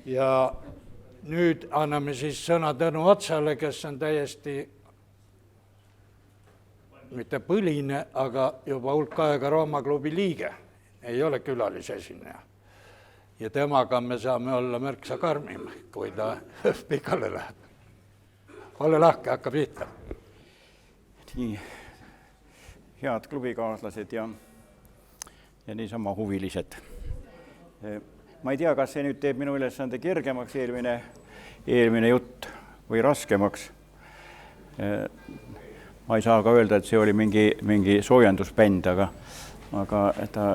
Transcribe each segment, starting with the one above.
Ja nüüd anname siis sõna Tõnu Otsale, kes on täiesti mitte põline, aga juba hulk aega Rooma klubi liige. Ei ole külalisesineja. Ja temaga me saame olla märksa karmim, kui ta pikale läheb. Ole lahke, hakka pihta. Nii, head klubikaaslased ja niisama huvilised. Ma ei tea, kas see nüüd teeb minu ülesande kergemaks eelmine jutt või raskemaks. Ma ei saa ka öelda, et see oli mingi soojendusbänd, aga ta,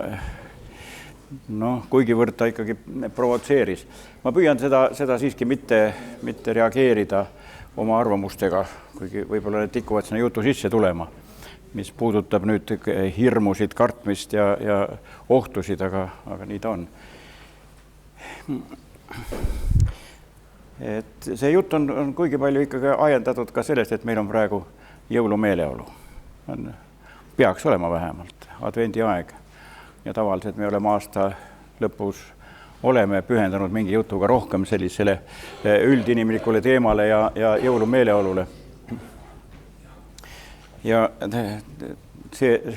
kuigivõrd ta ikkagi provotseeris. Ma püüan seda siiski mitte reageerida oma arvamustega, kuigi võib-olla need tikuvad sinna jutu sisse tulema, mis puudutab nüüd hirmusid, kartmist ja ohtusid, aga nii ta on. Et see jutt on kuigi palju ikkagi ajendatud ka sellest, et meil on praegu jõulumeeleolu. Peaks olema vähemalt advendi aeg ja tavaliselt me oleme aasta lõpus oleme pühendanud mingi jutuga rohkem sellisele üldinimlikule teemale ja jõulumeeleolule. Ja see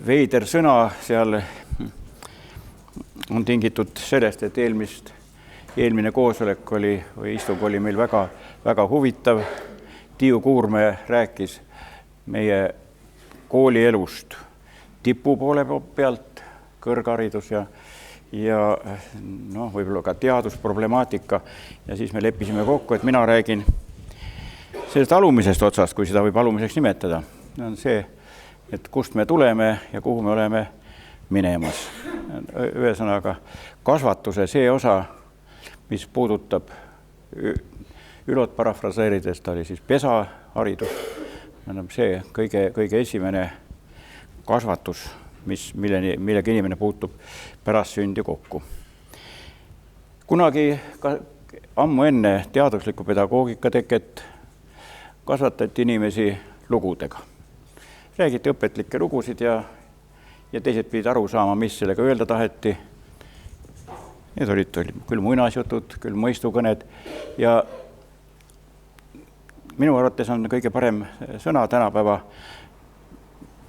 veider sõna seal on tingitud sellest, et eelmine koosolek või istung oli meil väga huvitav. Tiiu Kuurme rääkis meie koolielust tipu poole pealt, kõrgharidus ja võib-olla ka teadusproblemaatika. Ja siis me leppisime kokku, et mina räägin sellest alumisest otsast, kui seda võib alumiseks nimetada. On see, et kust me tuleme ja kuhu me oleme minemas. Ühesõnaga, kasvatuse see osa, mis puudutab Ülot parafraseerides, ta oli siis pesaharidus. See kõige esimene kasvatus, millega inimene puutub pärast sündi kokku. Kunagi ammu enne teadusliku pedagoogika teket kasvatati inimesi lugudega. Räägiti õpetlikke lugusid ja teised pidid aru saama, mis sellega öelda taheti. Need olid küll muinasjutud, küll mõistukõned ja minu arvates on kõige parem sõna tänapäeva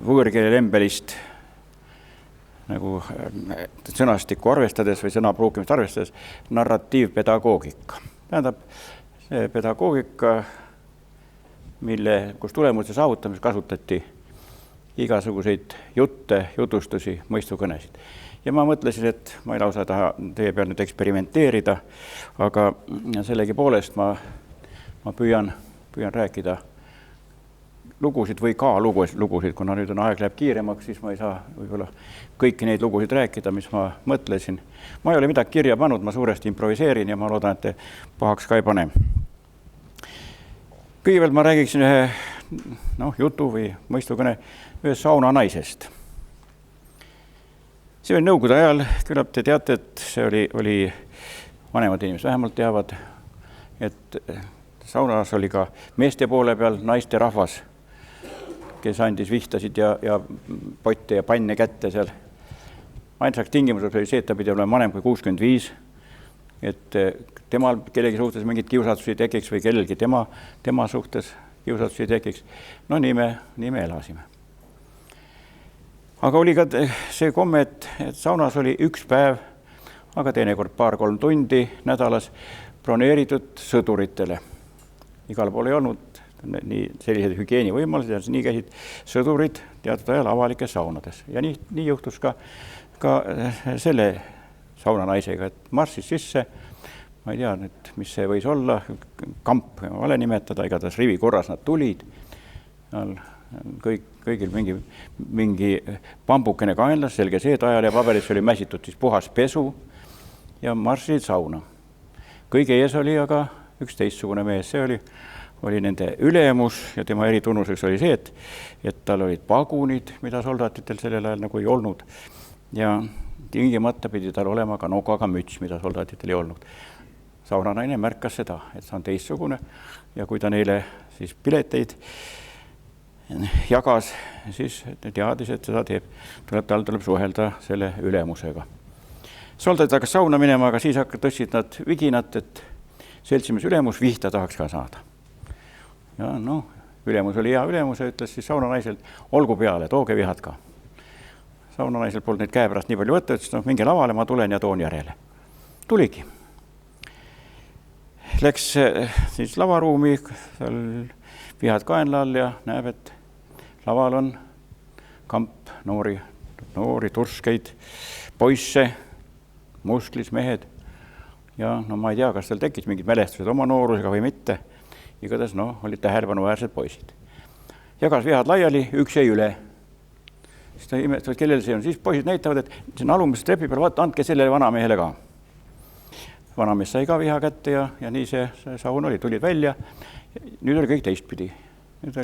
võõrkeele lembelist nagu sõnastikku arvestades või sõna pruukimist arvestades narratiivpedagoogika. Tähendab, see pedagoogika, kus tulemuse saavutamis kasutati igasuguseid jutte, jutustusi, mõistukõnesid. Ja ma mõtlesin, et ma ei lausa taha teie peal nüüd eksperimenteerida, aga sellegi poolest ma püüan rääkida lugusid või ka lugusid, kuna nüüd on aeg läheb kiiremaks, siis ma ei saa võib-olla kõiki neid lugusid rääkida, mis ma mõtlesin. Ma ei ole midagi kirja pannud, ma suuresti improviseerin ja ma loodan, et te pahaks ka ei pane. Kõigepealt ma räägiksin ühe jutu või mõistukõne ühest sauna naisest. See oli nõukogude ajal, küllap te teate, et see oli vanemad inimesed vähemalt teavad, et saunas oli ka meeste poole peal naiste rahvas, kes andis vihtasid ja potte ja panne kätte seal. Ainsaks tingimuseks oli see, et ta pidi olema vanem kui 65, et temal kellegi suhtes mingit kiusatusi tekiks või kellelgi tema suhtes kiusatusi tekiks. No nii me elasime. Aga oli ka see komme, et saunas oli üks päev, aga teinekord 2-3 tundi nädalas broneeritud sõduritele. Igal pool ei olnud sellised hügieenivõimalused ja nii käisid sõdurid teatud ajal avalikes saunades. Ja nii juhtus ka selle sauna naisega, et marssis sisse, ma ei tea nüüd, mis see võis olla, kamp vale nimetada, igatahes rivi korras nad tulid, kõigil mingi pambukene kaenlas, selge see, et ajal ja paberisse oli mäsitud siis puhas pesu ja marssisid sauna. Kõige ees oli aga üks teistsugune mees, see oli nende ülemus ja tema eritunnuseks oli see, et tal olid pagunid, mida soldatitel sellel ajal nagu ei olnud ja tingimata pidi tal olema ka nokaga müts, mida soldatitel ei olnud. Saunanaine märkas seda, et see on teistsugune ja kui ta neile siis pileteid jagas, siis teadis, et seda tuleb suhelda selle ülemusega. soldadid hakkas sauna minema, aga siis tõstsid nad viginat, et seltsimees ülemus vihta tahaks ka saada. Ja noh, ülemus oli hea ülemus ja ütles siis saunanaiselt, olgu peale, tooge vihad ka. Saunanaisel polnud neid käe pärast nii palju võtta, ütles, minge lavale, ma tulen ja toon järele. Tuligi. Läks siis lavaruumi, seal vihad kaenla all ja näeb, et laval on kamp noori turskeid, poisse, musklis mehed. Ja no ma ei tea, kas seal tekkis mingid mälestused oma noorusega või mitte. Igatahes olid tähelepanuväärsed poisid. Jagas vihad laiali, üks jäi üle. Siis ta imestavad, kellel see on. Siis poisid näitavad, et see on alumises trepi peal, vaata, andke sellele vanamehele ka. Vanamees sai ka viha kätte ja nii see saun oli, tulid välja. Nüüd oli kõik teistpidi. Nüüd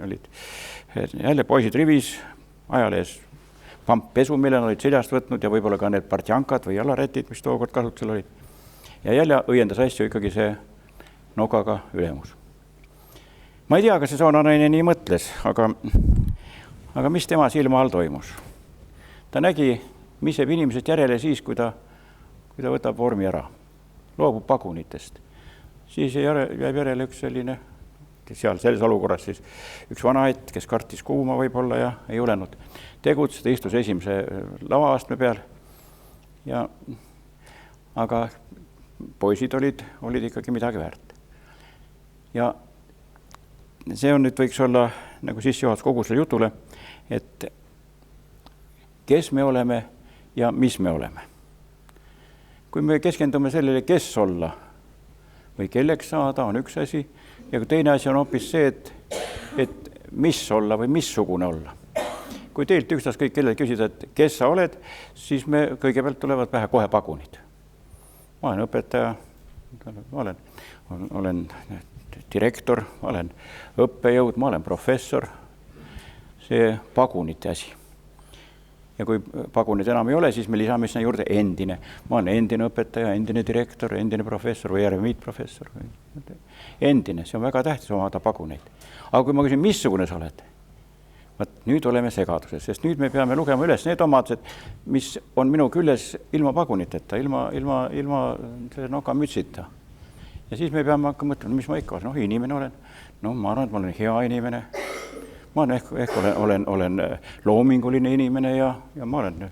olid jälle poisid rivis, ajalees pamppesu, mille olid seljast võtnud ja võib-olla ka need partjankad või jalarätid, mis tookord kasutusel olid. Ja jälle õiendas asju ikkagi see nokaga ülemus. Ma ei tea, kas see saunanaine nii mõtles, aga mis tema silma all toimus? Ta nägi, mis jääb inimesest järele siis, kui ta võtab vormi ära, loobub pagunitest. Siis jääb järele üks selline, seal selles olukorras siis üks vanaett, kes kartis kuuma võib-olla ja ei olenud tegutseda, istus esimese lavaastme peal. Aga poisid olid ikkagi midagi väärt. Ja see on nüüd võiks olla nagu sissejuhatus kogu selle jutule, et kes me oleme ja mis me oleme. Kui me keskendume sellele, kes olla või kelleks saada, on üks asi, ja kui teine asi on hoopis see, et mis olla või missugune olla. Kui teilt ükstast kõik kellel küsida, et kes sa oled, siis me kõigepealt tulevad pähe kohe pagunid. Ma olen õpetaja, ma olen direktor, ma olen õppejõud, ma olen professor. See pagunite asi. Ja kui pagunid enam ei ole, siis me lisame sinna juurde endine. Ma olen endine õpetaja, endine direktor, endine professor või järgmiitprofessor. Endine, see on väga tähtis omada paguneid. Aga kui ma küsin, missugune sa oled? Nüüd oleme segaduses, sest nüüd me peame lugema üles need omadused, mis on minu küljes ilma paguniteta, ilma selle nokamütsita. Ja siis me peame hakkama mõtlema, mis ma ikka olen. Inimene olen. Ma arvan, et ma olen hea inimene. Ma ehk olen loominguline inimene ja ma olen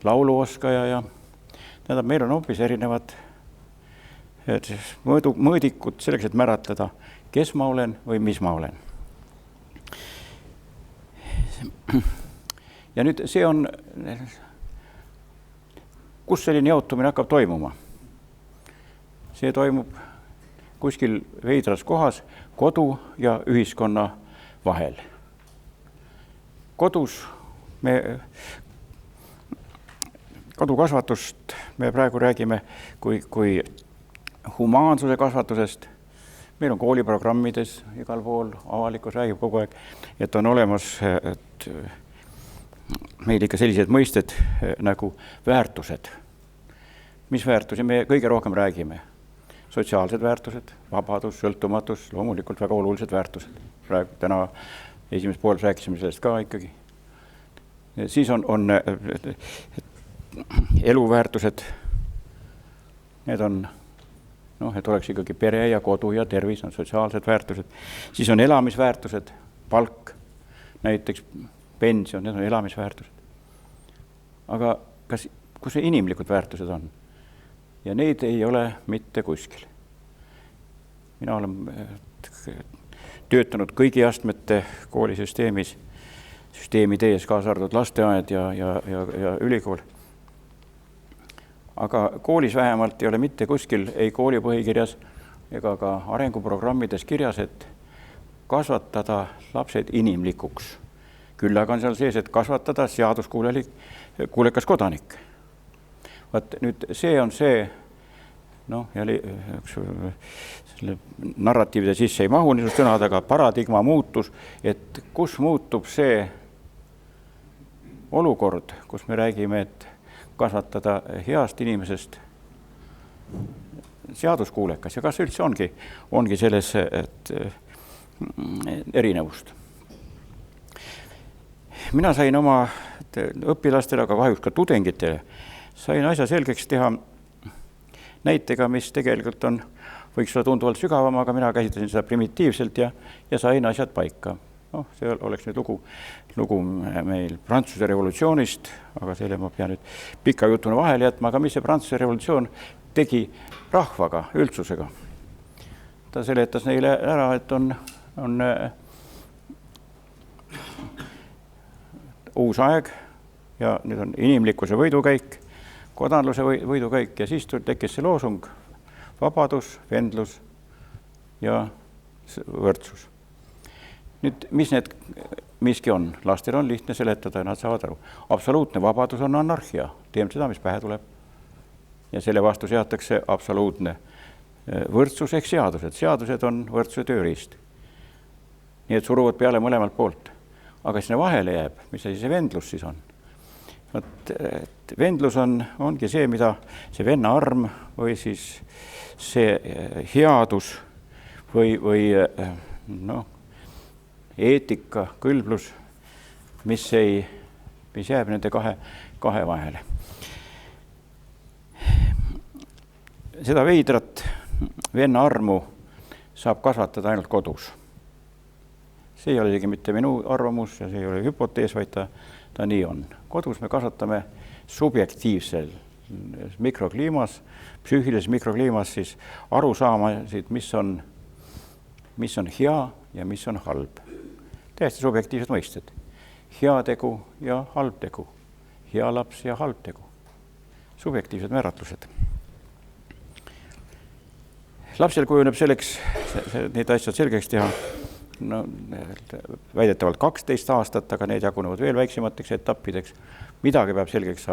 lauluoskaja ja tähendab, meil on hoopis erinevad mõõdikud selleks, et määratleda, kes ma olen või mis ma olen. Ja nüüd see on, kus selline jaotumine hakkab toimuma? See toimub kuskil veidras kohas kodu ja ühiskonna vahel. Kodukasvatust me praegu räägime kui humaansuse kasvatusest. Meil on kooliprogrammides igal pool, avalikkus räägib kogu aeg, et on olemas et meil ikka sellised mõisted nagu väärtused. Mis väärtusi me kõige rohkem räägime? Sotsiaalsed väärtused, vabadus, sõltumatus, loomulikult väga olulised väärtused. Praegu täna esimeses pooles rääkisime sellest ka ikkagi. Siis on eluväärtused, need on et oleks ikkagi pere ja kodu ja tervis, on sotsiaalsed väärtused. Siis on elamisväärtused, palk, näiteks pension, need on elamisväärtused. Aga kus see inimlikud väärtused on? Ja neid ei ole mitte kuskil. Mina olen töötanud kõigi astmete koolisüsteemis, süsteemi tees kaasa arvatud lasteaed ja ülikool. Aga koolis vähemalt ei ole mitte kuskil, ei kooli põhikirjas ega ka arenguprogrammides kirjas, et kasvatada lapsed inimlikuks. Küll aga on seal sees, et kasvatada seaduskuulekas kodanik. Nüüd see on see, selle narratiivide sisse ei mahu niisugust sõnad, aga paradigma muutus, et kus muutub see olukord, kus me räägime, et kasvatada heast inimesest seaduskuulekas ja kas üldse ongi selles erinevust. Mina sain oma õpilastele, aga kahjuks ka tudengitele sain asja selgeks teha näitega, mis tegelikult võiks olla tunduvalt sügavam, aga mina käsitlesin seda primitiivselt ja sain asjad paika. Noh, see oleks nüüd lugu meil Prantsuse revolutsioonist, aga selle ma pean nüüd pika jutuna vahele jätma, aga mis see Prantsuse revolutsioon tegi rahvaga, üldsusega? Ta seletas neile ära, et on uus aeg ja nüüd on inimlikkuse võidukäik, kodanluse võidukäik ja siis tekkis see loosung vabadus, vendlus ja võrdsus. Nüüd, mis need miski on? Lastel on lihtne seletada ja nad saavad aru. Absoluutne vabadus on anarhia, teeme seda, mis pähe tuleb. Ja selle vastu seatakse absoluutne võrdsus ehk seadused. Seadused on võrdsuse tööriist. Nii et suruvad peale mõlemalt poolt. Aga sinna vahele jääb, mis see vendlus siis on? Vendlus ongi see, mida see venna arm või siis see headus või eetika, kõlblus, mis jääb nende kahe vahele. Seda veidrat venna armu saab kasvatada ainult kodus. See ei ole isegi mitte minu arvamus ja see ei ole hüpotees, vaid ta nii on. Kodus me kasvatame subjektiivsel mikrokliimas, psüühilises mikrokliimas siis arusaamasid, mis on hea ja mis on halb. Täiesti subjektiivsed mõisted. Hea tegu ja halb tegu. Hea laps ja halb tegu. Subjektiivsed määratlused. Lapsel kujuneb selleks, neid asjad selgeks teha, väidetavalt 12 aastat, aga need jagunevad veel väiksemateks etappideks. Midagi peab selgeks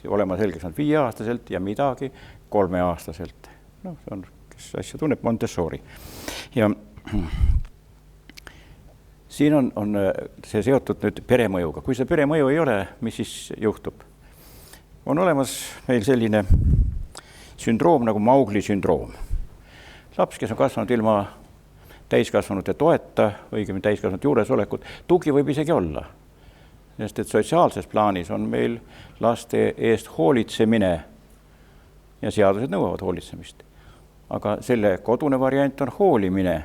olema selgeks 5-aastaselt ja midagi 3-aastaselt. See on, kes asja tunneb, Montessori. Ja siin on see seotud nüüd peremõjuga. Kui see peremõju ei ole, mis siis juhtub? On olemas meil selline sündroom nagu Maugli sündroom. Laps, kes on kasvanud ilma täiskasvanute toeta, õigemini täiskasvanute juuresolekut, tugi võib isegi olla. Sest et sotsiaalses plaanis on meil laste eest hoolitsemine ja seadused nõuavad hoolitsemist. Aga selle kodune variant on hoolimine,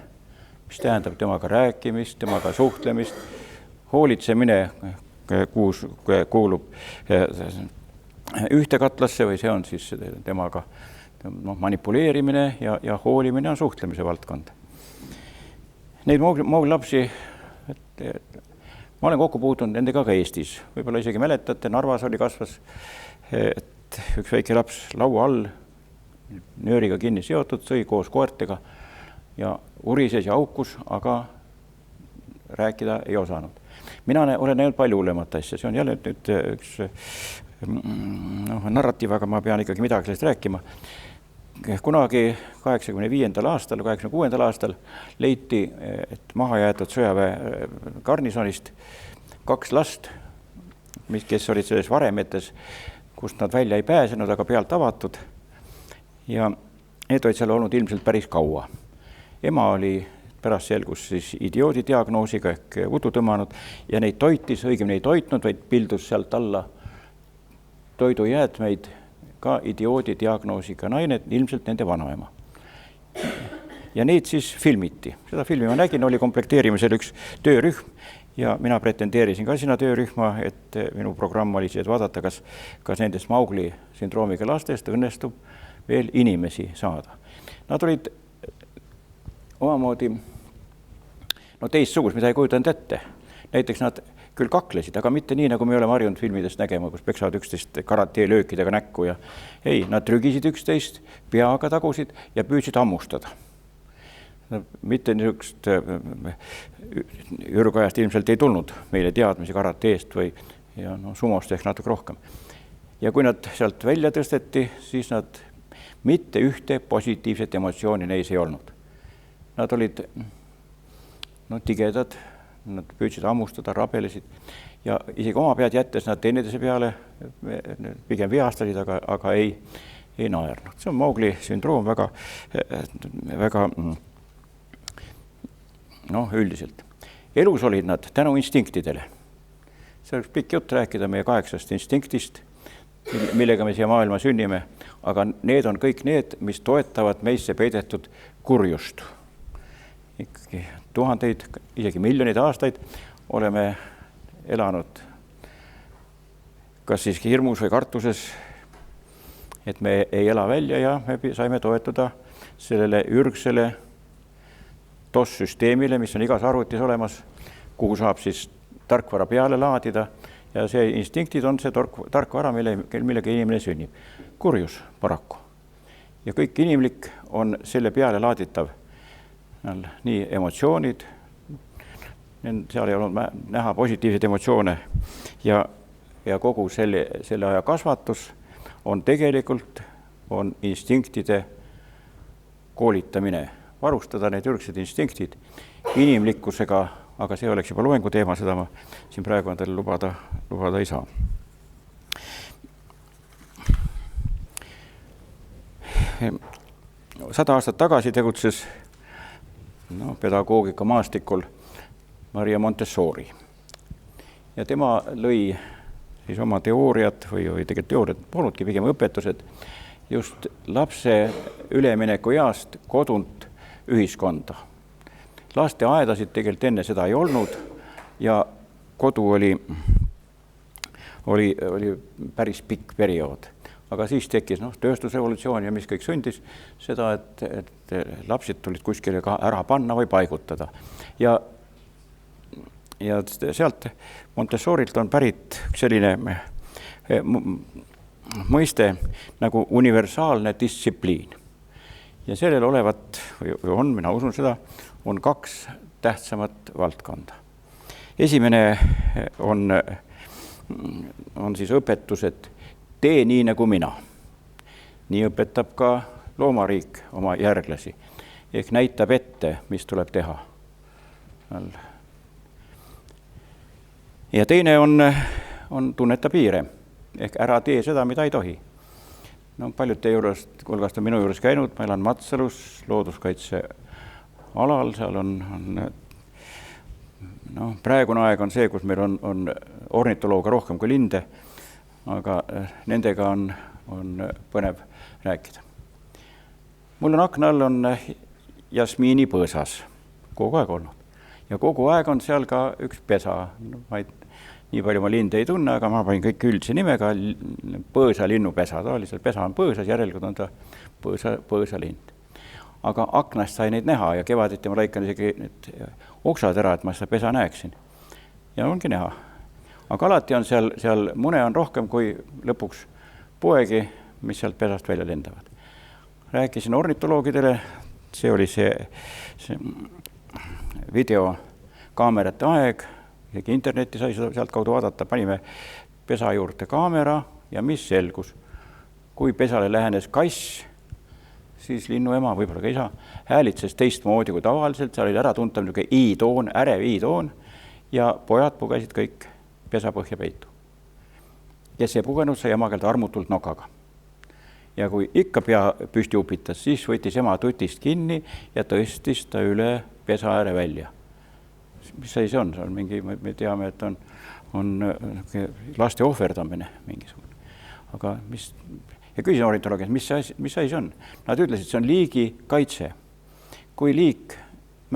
mis tähendab temaga rääkimist, temaga suhtlemist. Hoolitsemine kuulub ühte katlasse või see on siis temaga manipuleerimine ja hoolimine on suhtlemise valdkond. Neid Maugli lapsi, ma olen kokku puutunud nendega ka Eestis. Võib-olla isegi mäletate, Narvas kasvas üks väike laps laua all, nööriga kinni seotud, sõi koos koertega ja urises ja aukus, aga rääkida ei osanud. Mina olen näinud palju hullemat asja, see on jälle nüüd üks narratiiv, aga ma pean ikkagi midagi sellest rääkima. Kunagi 85. aastal, 86. aastal leiti, et maha jäetud sõjaväe garnisonist 2 last, kes olid selles varemetes, kust nad välja ei pääsenud, aga pealt avatud. Ja need olid seal olnud ilmselt päris kaua. Ema oli pärast selgus siis idioodi diagnoosiga ehk udu tõmmanud ja neid toitis, õigemini ei toitnud, vaid pildus sealt alla toidujäätmeid ka idioodi diagnoosiga naine, ilmselt nende vanaema. Ja neid siis filmiti. Seda filmi ma nägin, oli komplekteerimisel üks töörühm ja mina pretendeerisin ka sinna töörühma, et minu programm oli siis vaadata, kas nendest Maugli sündroomiga lastest õnnestub veel inimesi saada. Nad olid omamoodi teistsugust, mida ei kujutanud ette. Näiteks nad küll kaklesid, aga mitte nii, nagu me oleme harjunud filmidest nägema, kus peksavad üksteist karatee-löökidega näkku. Ja ei, nad trügisid üksteist, peaga tagusid ja püüdsid hammustada. Mitte niisugust ürgajast ilmselt ei tulnud meile teadmisi karateest või sumost ehk natuke rohkem. Ja kui nad sealt välja tõsteti, siis nad mitte ühte positiivset emotsiooni neis ei olnud. Nad olid tigedad, nad püüdsid hammustada, rabelesid ja isegi oma pead jättes nad teineteise peale pigem vihastasid, aga ei naernud. See on Maugli sündroom väga üldiselt. Elus olid nad tänu instinktidele. See oleks pikk jutt rääkida meie 8 instinktist. millega me siia maailma sünnime, aga need on kõik need, mis toetavad meisse peidetud kurjust. Ikkagi tuhandeid, isegi miljoneid aastaid oleme elanud kas siis hirmus või kartuses, et me ei ela välja ja me saime toetuda sellele ürgsele DOS-süsteemile, mis on igas arvutis olemas, kuhu saab siis tarkvara peale laadida ja see instinktid on see tarkvara, millega inimene sünnib. Kurjus paraku. Ja kõik inimlik on selle peale laaditav. Nii emotsioonid, seal ei olnud näha positiivseid emotsioone ja kogu selle aja kasvatus on tegelikult instinktide koolitamine, varustada need ürgsed instinktid inimlikkusega, aga see oleks juba loengu teema, seda ma siin praegu endale lubada ei saa. Sada aastat tagasi tegutses pedagoogika maastikul Maria Montessori. Ja tema lõi siis oma teooriat või tegelikult teooriat polnudki, pigem õpetused just lapse ülemineku east kodunt ühiskonda. Lasteaedasid tegelikult enne seda ei olnud ja kodu oli päris pikk periood. Aga siis tekkis tööstusrevolutsioon ja mis kõik sündis seda, et lapsed tulid kuskile ka ära panna või paigutada. Ja sealt Montessorilt on pärit selline mõiste nagu universaalne distsipliin. Ja sellel olevat, või on, mina usun seda, on kaks tähtsamat valdkonda. Esimene on siis õpetus, et tee nii nagu mina. Nii õpetab ka loomariik oma järglasi. Ehk näitab ette, mis tuleb teha. Ja teine on tunneta piire. Ehk ära tee seda, mida ei tohi. Paljud teie juurest, hulgast on minu juures käinud, ma elan Matsalus looduskaitse alal, seal on praegune aeg on see, kus meil on ornitolooga rohkem kui linde, aga nendega on põnev rääkida. Mul on akna all on jasmiini põõsas kogu aeg olnud. Ja kogu aeg on seal ka üks pesa. Nii palju ma linde ei tunne, aga ma panin kõik üldse nimega põõsa linnupesa. Tavaliselt pesa on põõsas, järelikult on ta põõsa lind. Aga aknast sai neid näha ja kevaditi ma lõikan isegi need oksad ära, et ma seda pesa näeksin. Ja ongi näha. Aga alati on seal mune on rohkem kui lõpuks poegi, mis sealt pesast välja lendavad. Rääkisin ornitoloogidele, see oli see videokaamerate aeg, interneti sai sealt kaudu vaadata, panime pesa juurde kaamera ja mis selgus. Kui pesale lähenes kass, siis linnu ema, võib-olla ka isa, häälitses teistmoodi kui tavaliselt, seal oli ära tuntav niisugune i-toon, ärev i-toon ja pojad pugesid kõik pesa põhja peitu. Ja see pugenud sai emakelda armutult nokaga. Ja kui ikka pea püsti upitas, siis võttis ema tutist kinni ja tõstis ta üle pesa ääre välja. Mis see on? See on mingi, me teame, et on laste ohverdamine mingisugune. Aga ja küsin ornitoloogias, mis asi see on? Nad ütlesid, see on liigi kaitse. Kui liik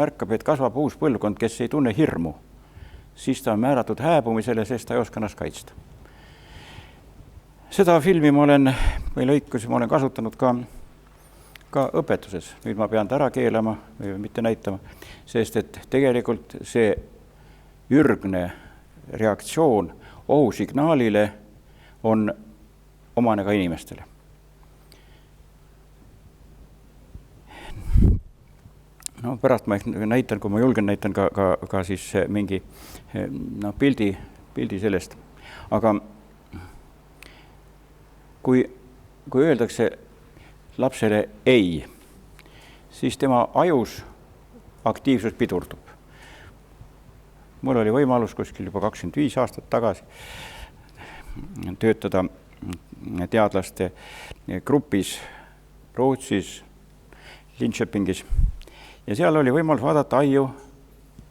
märkab, et kasvab uus põlvkond, kes ei tunne hirmu, siis ta on määratud hääbumisele, sest ta ei oska ennast kaitsta. Seda filmi ma olen kasutanud ka õpetuses. Nüüd ma pean ta ära keelama või mitte näitama, sest et tegelikult see ürgne reaktsioon ohusignaalile on omane ka inimestele. Pärast ma näitan, kui ma julgen, näitan ka siis mingi pildi sellest. Aga kui öeldakse lapsele ei, siis tema ajus aktiivsus pidurdub. Mul oli võimalus kuskil juba 25 aastat tagasi töötada teadlaste grupis Rootsis, Linköpingis. Ja seal oli võimalus vaadata aiu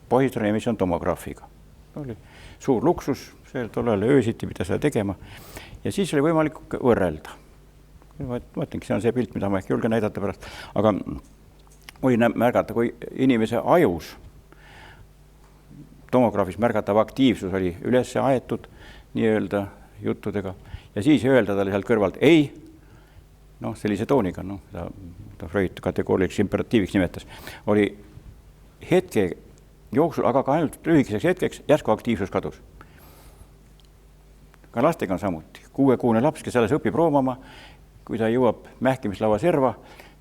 positron emissioon tomograafiga. Oli suur luksus, tollele öösiti, mida seda tegema. Ja siis oli võimalik võrrelda. Ma mõtlengi, see on see pilt, mida ma ehk julgen näidata pärast, aga või märgata, kui inimese ajus tomograafis märgatav aktiivsus oli üles aetud nii-öelda juttudega ja siis öelda talle sealt kõrvalt ei, sellise tooniga, ta Freud kategooriliseks imperatiiviks nimetas, oli hetke jooksul, aga ka ainult lühikeseks hetkeks järsku aktiivsus kadus. Ka lastega on samuti. 6-kuune laps, kes alles õpib roomama, kui ta jõuab mähkimislaua serva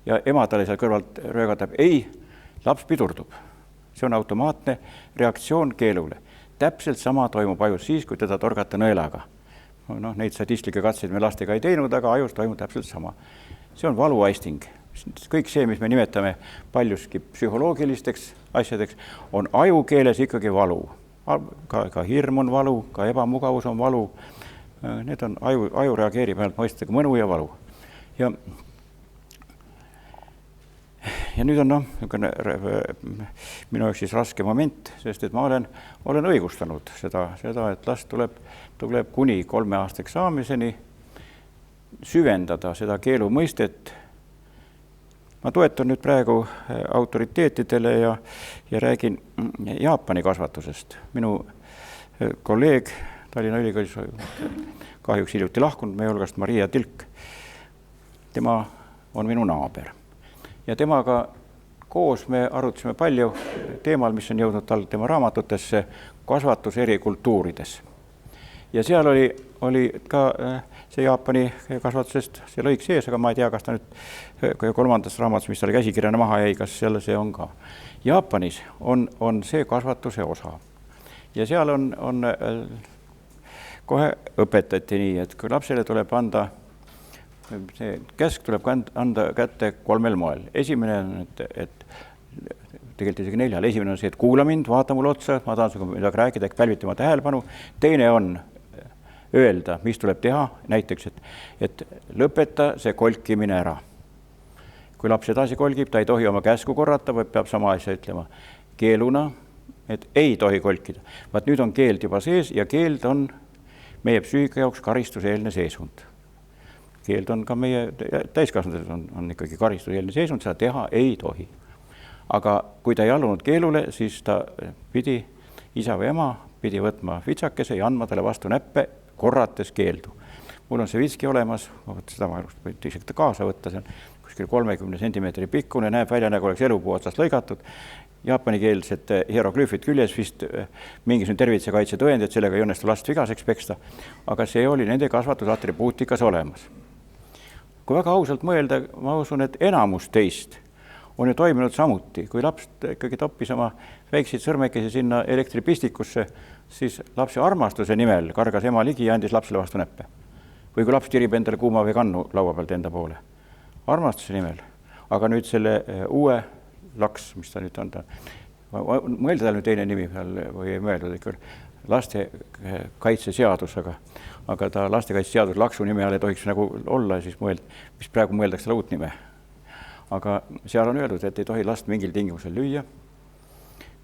ja ema talle seal kõrvalt röögatab ei, laps pidurdub. See on automaatne reaktsioon keelule. Täpselt sama toimub ajus siis, kui teda torgata nõelaga. Neid statistlikke katseid me lastega ei teinud, aga ajus toimub täpselt sama. See on valuaisting. Kõik see, mis me nimetame paljuski psühholoogilisteks asjadeks, on ajukeeles ikkagi valu. Ka hirm on valu, ka ebamugavus on valu. Need on, aju reageerib ainult mõistega mõnu ja valu. Ja nüüd on minu jaoks siis raske moment, sest et ma olen õigustanud seda, et last tuleb kuni 3-aastaseks saamiseni süvendada seda keelu mõistet. Ma toetun nüüd praegu autoriteetidele ja räägin Jaapani kasvatusest. Minu kolleeg Tallinna Ülikoolis kahjuks hiljuti lahkunud meie hulgast Maria Tilk. Tema on minu naaber. Ja temaga koos me arutasime palju teemal, mis on jõudnud tema raamatutesse, kasvatus eri kultuurides. Ja seal oli ka see Jaapani kasvatusest see lõik sees, aga ma ei tea, kas ta nüüd 3. raamatus, mis talle käsikirjana maha jäi, kas seal see on ka. Jaapanis on see kasvatuse osa. Ja seal on kohe õpetati nii, et kui lapsele tuleb anda see käsk tuleb anda kätte 3 moel. Esimene on, et tegelikult isegi 4. Esimene on see, et kuula mind, vaata mulle otsa, ma tahan sinuga midagi rääkida, ehk pälvita oma tähelepanu. Teine on öelda, mis tuleb teha, näiteks, et lõpeta see kolkimine ära. Kui laps edasi kolgib, ta ei tohi oma käsku korrata, või peab sama asja ütlema keeluna, et ei tohi kolkida. Vaat nüüd on keeld juba sees ja keeld on meie psüühika jaoks karistuseelne seisund. Keeld on ka meie täiskasvanud on ikkagi karistuseelne seisund, seda teha ei tohi. Aga kui ta ei allunud keelule, siis ta pidi, isa või ema pidi võtma vitsakese ja andma talle vastu näppe, korrates keeldu. Mul on see vitski olemas, seda ma võin isegi kaasa võtta, see on kuskil 30 sentimeetri pikkune, näeb välja nagu oleks elupuu otsast lõigatud. Jaapanikeelsed hieroglüüfid küljes vist mingisugune tervisekaitse tõend, et sellega ei õnnestu last vigaseks peksta, aga see oli nende kasvatusatribuutikas olemas. Kui väga ausalt mõelda, ma usun, et enamus teist on ju toiminud samuti. Kui laps ikkagi toppis oma väikseid sõrmekesi sinna elektripistikusse, siis lapse armastuse nimel kargas ema ligi ja andis lapsele vastu näppe. Või kui laps tirib endale kuuma või kannu laua pealt enda poole. Armastuse nimel. Aga nüüd selle uue laks, mis ta nüüd on, mõelda tal nüüd teine nimi peal või ei mõeldud ikka lastekaitseseadus, aga ta lastekaitseseadus laksu nime all ei tohiks nagu olla, siis mis praegu mõeldakse uut nime. Aga seal on öeldud, et ei tohi last mingil tingimusel lüüa,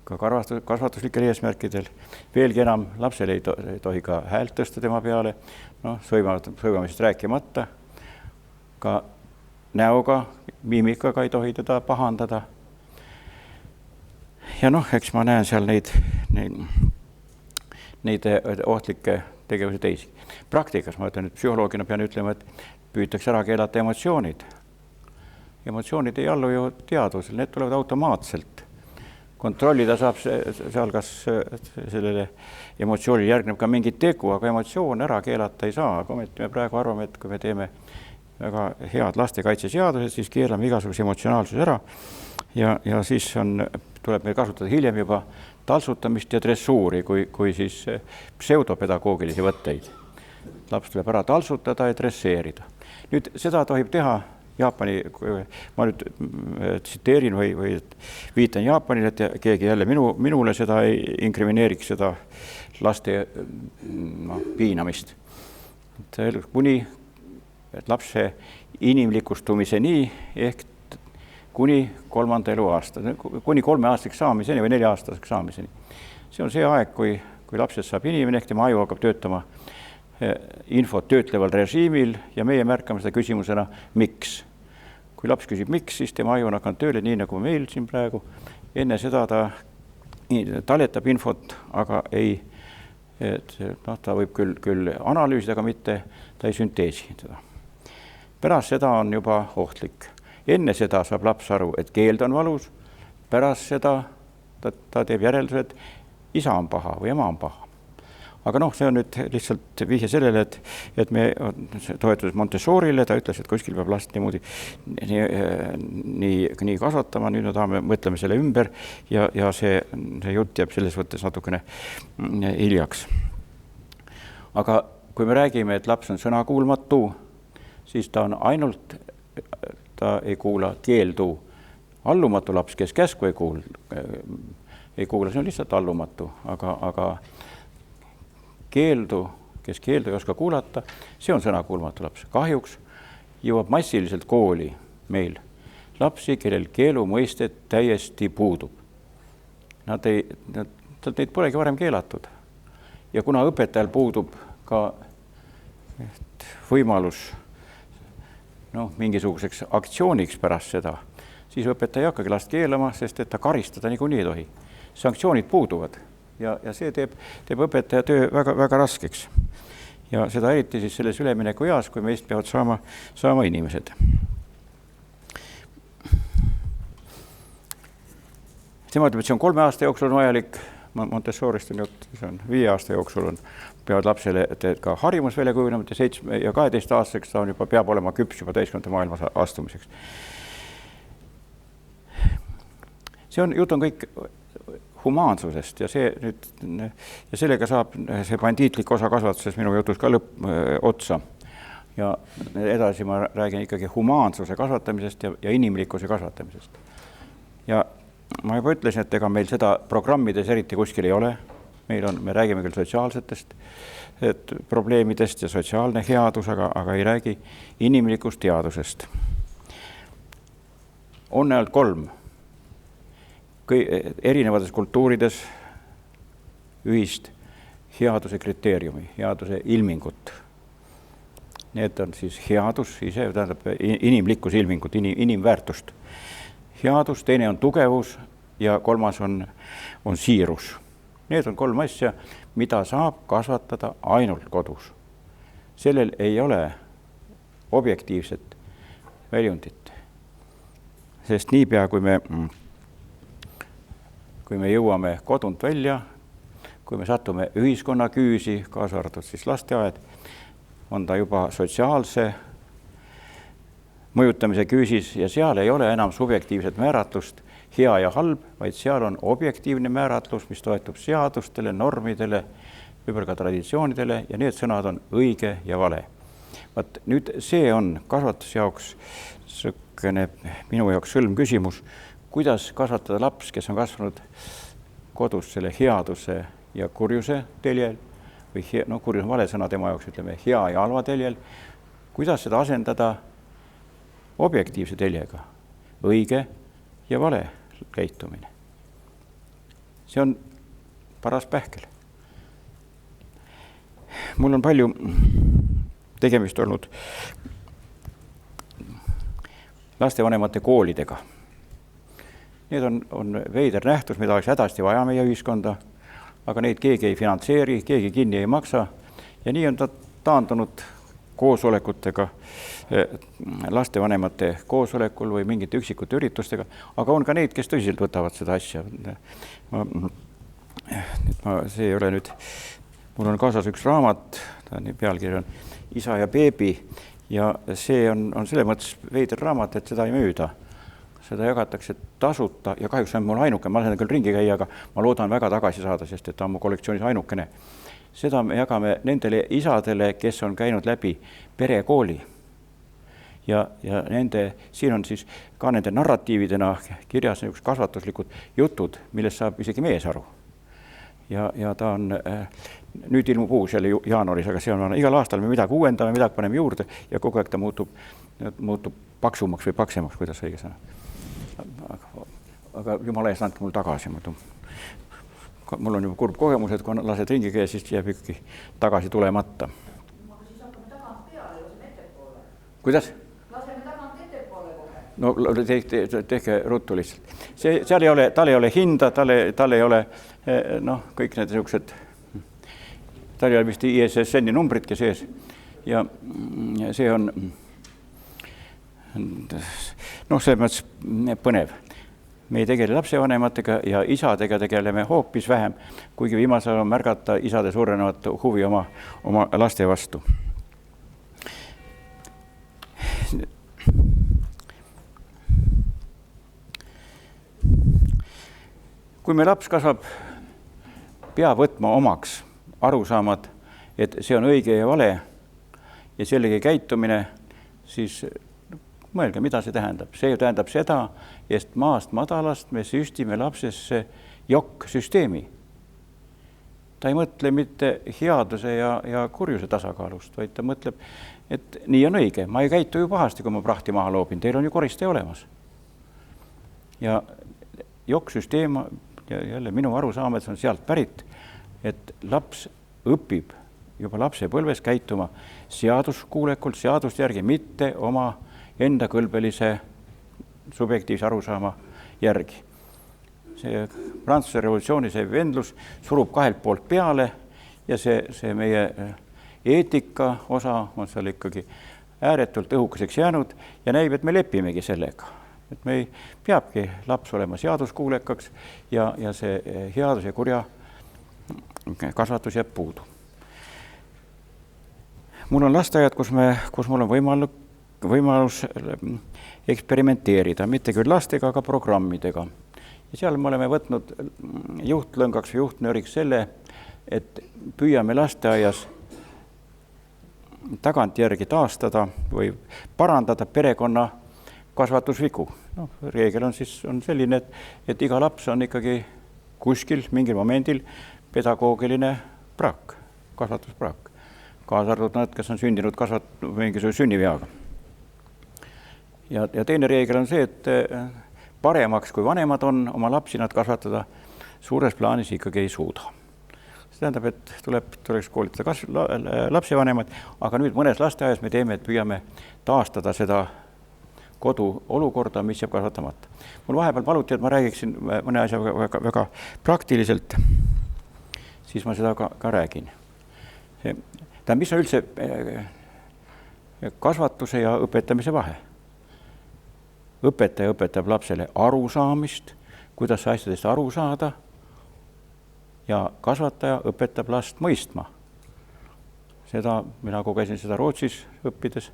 ka kasvatuslikel eesmärkidel. Veelgi enam, lapsel ei tohi ka häält tõsta tema peale, sõimamisest rääkimata, ka näoga, miimikaga ei tohi teda pahandada. Ja eks ma näen seal neid ohtlikke tegevusi teisi. Praktikas, ma ütlen, et psühholoogina pean ütlema, et püütakse ära keelata emotsioonid. Emotsioonid ei allu ju teadvusel, need tulevad automaatselt. Kontrollida saab seal, kas sellele emotsioonile järgneb ka mingi tegu, aga emotsioon ära keelata ei saa. Aga me praegu arvame, et kui me teeme väga head lastekaitseseadused, siis keelame igasuguse emotsionaalsuse ära ja siis tuleb meil kasutada hiljem juba talsutamist ja dressuuri kui siis pseudopedagoogilisi võtteid. Laps tuleb ära talsutada ja dresseerida. Nüüd seda tohib teha Jaapani, ma nüüd tsiteerin või viitan Jaapanile, et keegi jälle minule seda ei inkrimineeriks, seda laste piinamist. Kuni lapse inimlikustumiseni ehk kuni 3. eluaasta, kuni 3-aastaseks saamiseni või 4-aastaseks saamiseni. See on see aeg, kui lapsest saab inimene, ehk tema aju hakkab töötama infot töötleval režiimil ja meie märkame seda küsimusena miks. Kui laps küsib miks, siis tema aju on hakanud tööle nii nagu meil siin praegu. Enne seda ta talletab infot, aga ei, ta võib küll analüüsida, aga mitte, ta ei sünteesi seda. Pärast seda on juba ohtlik. Enne seda saab laps aru, et keeld on valus, pärast seda ta teeb järelduse, et isa on paha või ema on paha. Aga see on nüüd lihtsalt vihje sellele, et me toetudes Montessorile, ta ütles, et kuskil peab last niimoodi nii kasvatama, nüüd me mõtleme selle ümber ja see jutt jääb selles võttes natukene hiljaks. Aga kui me räägime, et laps on sõnakuulmatu, siis ta on ainult, ta ei kuula keeldu. Allumatu laps, kes käsku ei kuula, see on lihtsalt allumatu, aga keeldu, kes keeldu ei oska kuulata, see on sõnakuulmatu laps. Kahjuks jõuab massiliselt kooli meil lapsi, kellel keelu mõistet täiesti puudub. Neid polegi varem keelatud. Ja kuna õpetajal puudub ka võimalus mingisuguseks aktsiooniks pärast seda, siis õpetaja ei hakkagi last keelama, sest et ta karistada niikuinii ei tohi. Sanktsioonid puuduvad. Ja see teeb õpetaja töö väga, väga raskeks. Ja seda eriti siis selles ülemineku eas, kui meist peavad saama inimesed. Tema ütleb, et see on 3 aasta jooksul on vajalik, Montessorist on jutt, see on 5 aasta jooksul peavad lapsele ka harimus välja kujunema, ja 7 ja 12 aastaseks ta on juba, peab olema küps juba täiskonnate maailma astumiseks. Jutt on kõik humaansusest ja sellega saab see bandiitlik osa kasvatuses minu jutus ka otsa. Ja edasi ma räägin ikkagi humaansuse kasvatamisest ja inimlikkuse kasvatamisest. Ja ma juba ütlesin, et ega meil seda programmides eriti kuskil ei ole. Me räägime küll sotsiaalsetest probleemidest ja sotsiaalne headus, aga ei räägi inimlikust teadusest. On ainult 3 erinevates kultuurides ühist headuse kriteeriumi, headuse ilmingut. Need on siis headus ise, tähendab inimlikkus ilmingut, inimväärtust. Headus, teine on tugevus ja 3. on siirus. Need on 3 asja, mida saab kasvatada ainult kodus. Sellel ei ole objektiivset väljundit. Sest niipea, kui me jõuame kodunt välja, kui me satume ühiskonna küüsi, kaasa arvatud siis lasteaed, on ta juba sotsiaalse mõjutamise küüsis ja seal ei ole enam subjektiivset määratlust, hea ja halb, vaid seal on objektiivne määratlus, mis toetub seadustele, normidele, võib-olla ka traditsioonidele ja need sõnad on õige ja vale. Nüüd see on kasvatuse jaoks minu jaoks sõlm küsimus, kuidas kasvatada laps, kes on kasvanud kodus selle headuse ja kurjuse teljel, või kurjus on vale sõna tema jaoks, ütleme hea ja halva teljel, kuidas seda asendada objektiivse teljega, õige ja vale käitumine. See on paras pähkel. Mul on palju tegemist olnud lastevanemate koolidega. Need on veider nähtus, mida oleks hädasti vaja meie ühiskonda, aga neid keegi ei finantseeri, keegi kinni ei maksa ja nii on ta taandunud koosolekutega, lastevanemate koosolekul või mingite üksikute üritustega, aga on ka neid, kes tõsiselt võtavad seda asja. See ei ole nüüd, mul on kaasas üks raamat, pealkiri on Isa ja beebi ja see on selle mõttes veider raamat, et seda ei müüda. Seda jagatakse tasuta ja kahjuks on mul ainuke, ma lasen küll ringi käia, aga ma loodan väga tagasi saada, sest et ta on mu kollektsioonis ainukene. Seda me jagame nendele isadele, kes on käinud läbi perekooli. Ja siin on siis ka nende narratiividena kirjas kasvatuslikud jutud, millest saab isegi mees aru. Ja ta on, nüüd ilmub uus jälle jaanuaris, aga see on igal aastal me midagi uuendame, midagi paneme juurde ja kogu aeg ta muutub paksumaks või paksemaks, kuidas õige sõna. Aga jumala eest andke mul tagasi. Mul on juba kurb kogemus, et kui lased ringi käia, siis jääb ikkagi tagasi tulemata. Kuidas? Laseme tagant ettepoole kohe. No tehke ruttu lihtsalt. Tal ei ole hinda, tal ei ole kõik need niisugused, tal ei ole vist ISSN-i numbritki sees ja see on selles mõttes põnev. Me ei tegele lapsevanematega ja isadega tegeleme hoopis vähem, kuigi viimasel on märgata isade suurenevat huvi oma laste vastu. Kui me laps kasvab, peab võtma omaks arusaamad, et see on õige ja vale ja sellegi käitumine, siis mõelge, mida see tähendab. See tähendab seda, et maast madalast me süstime lapsesse jokk-süsteemi. Ta ei mõtle mitte headuse ja kurjuse tasakaalust, vaid ta mõtleb, et nii on õige. Ma ei käitu ju pahasti, kui ma prahti maha loobin. Teil on ju koristaja olemas. Ja jokk-süsteem, jälle minu arusaamad on sealt pärit, et laps õpib juba lapsepõlves käituma seaduskuulekult, seadust järgi, mitte oma enda kõlbelise subjektiivse arusaama järgi. See Prantsuse revolutsiooni see vendlus surub kahelt poolt peale ja see meie eetika osa on seal ikkagi ääretult õhukeseks jäänud ja näib, et me lepimegi sellega. Et me peabki laps olema seaduskuulekaks ja see headus ja kurja kasvatus jääb puudu. Mul on lasteaiad, kus mul on võimalus eksperimenteerida, mitte küll lastega, aga programmidega. Ja seal me oleme võtnud juhtlõngaks või juhtnööriks selle, et püüame lasteaias tagantjärgi taastada või parandada perekonna kasvatusvigu. Reegel on selline, et iga laps on ikkagi kuskil mingil momendil pedagoogiline praak, kasvatuspraak. Kaasa arvatud nad, kes on sündinud mingisuguse sünniveaga. Ja teine reegel on see, et paremaks kui vanemad on oma lapsi nad kasvatada suures plaanis ikkagi ei suuda. See tähendab, et tuleks koolitada lapsevanemad, aga nüüd mõnes lasteaias me teeme, et püüame taastada seda kodu olukorda, mis jääb kasvatamata. Mul vahepeal paluti, et ma räägiksin mõne asja väga praktiliselt, siis ma seda ka räägin. Mis on üldse kasvatuse ja õpetamise vahe? Õpetaja õpetab lapsele arusaamist, kuidas asjadest aru saada ja kasvataja õpetab last mõistma. Seda mina kogesin seda Rootsis õppides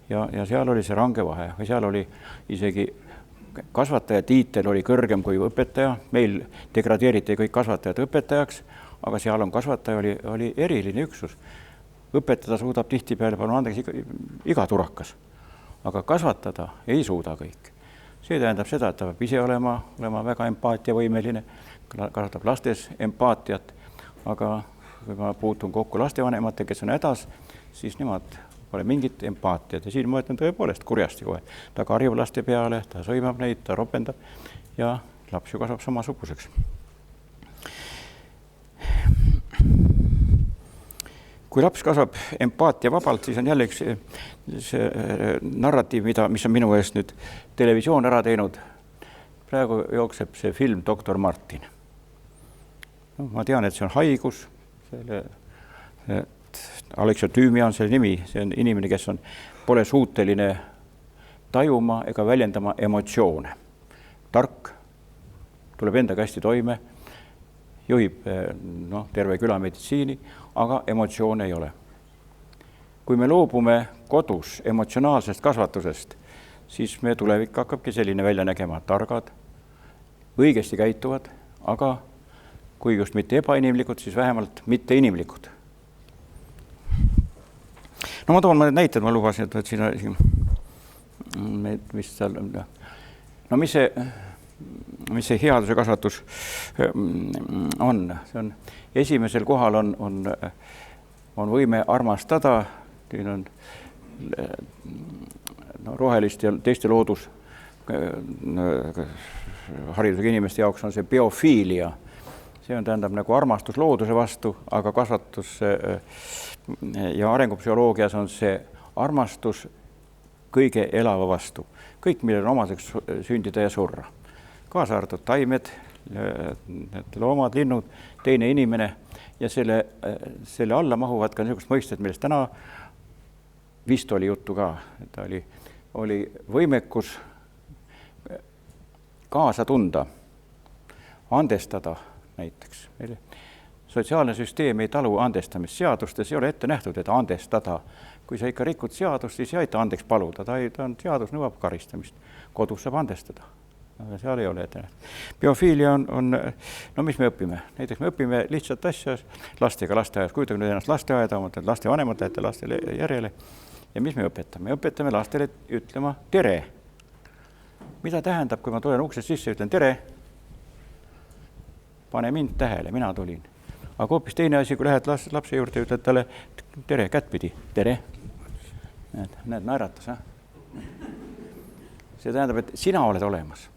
ja seal oli see range vahe või seal oli isegi kasvataja tiitel oli kõrgem kui õpetaja. Meil degradeeriti kõik kasvatajad õpetajaks, aga seal on kasvataja oli eriline üksus. Õpetada suudab tihtipeale, palun andeks, iga turakas, aga kasvatada ei suuda kõik. See tähendab seda, et ta peab ise olema väga empaatiavõimeline, kasvatab lastes empaatiat, aga kui ma puutun kokku lastevanemate, kes on hädas, siis nemad pole mingit empaatiat ja siin ma ütlen tõepoolest kurjasti kohe. Ta karjub laste peale, ta sõimab neid, ta ropendab ja laps ju kasvab samasuguseks. Kui laps kasvab empaatia vabalt, siis on jälle üks see narratiiv, mis on minu eest nüüd televisioon ära teinud. Praegu jookseb see film Dr. Martin. Ma tean, et see on haigus. Alexotüümia on selle nimi. See on inimene, kes pole suuteline tajuma ega väljendama emotsioone. Tark, tuleb endaga hästi toime, juhib terve küla meditsiini, aga emotsioone ei ole. Kui me loobume kodus emotsionaalsest kasvatusest, siis me tulevik hakkabki selline välja nägema targad, õigesti käituvad, aga kui just mitte ebainimlikud, siis vähemalt mitte inimlikud. Ma toon mõned näited, ma lubasin, et siin mis seal mis see headuse kasvatus on. See on esimesel kohal on võime armastada, siin on rohelist ja teiste loodus haridusega inimeste jaoks on see biofiilia. See on tähendab nagu armastus looduse vastu, aga kasvatus ja arengupsühholoogias on see armastus kõige elava vastu. Kõik, millel on omaseks sündida ja surra. Kaasa arvatud taimed, loomad, linnud, teine inimene ja selle alla mahuvad ka niisugust mõisted, millest täna vist oli juttu ka. Et oli võimekus kaasa tunda, andestada näiteks. Sotsiaalne süsteem ei talu andestamist. Seadustes ei ole ette nähtud, et andestada. Kui sa ikka rikud seadust, siis ei aita andeks paluda. Seadus nõuab karistamist. Kodus saab andestada. Aga seal ei ole ette nähtud. Biofiilia on, no mis me õpime? Näiteks me õpime lihtsalt asja lastega lasteajas. Kujutage nüüd ennast lasteaeda, laste vanemad lähete lastele järjele. Ja mis me õpetame? Me õpetame lastele ütlema tere. Mida tähendab, kui ma tulen uksest sisse ja ütlen tere? Pane mind tähele, mina tulin. Aga hoopis teine asi, kui lähed lapse juurde ja ütled talle tere, kättpidi, tere. Näed, naeratas, See tähendab, et sina oled olemas.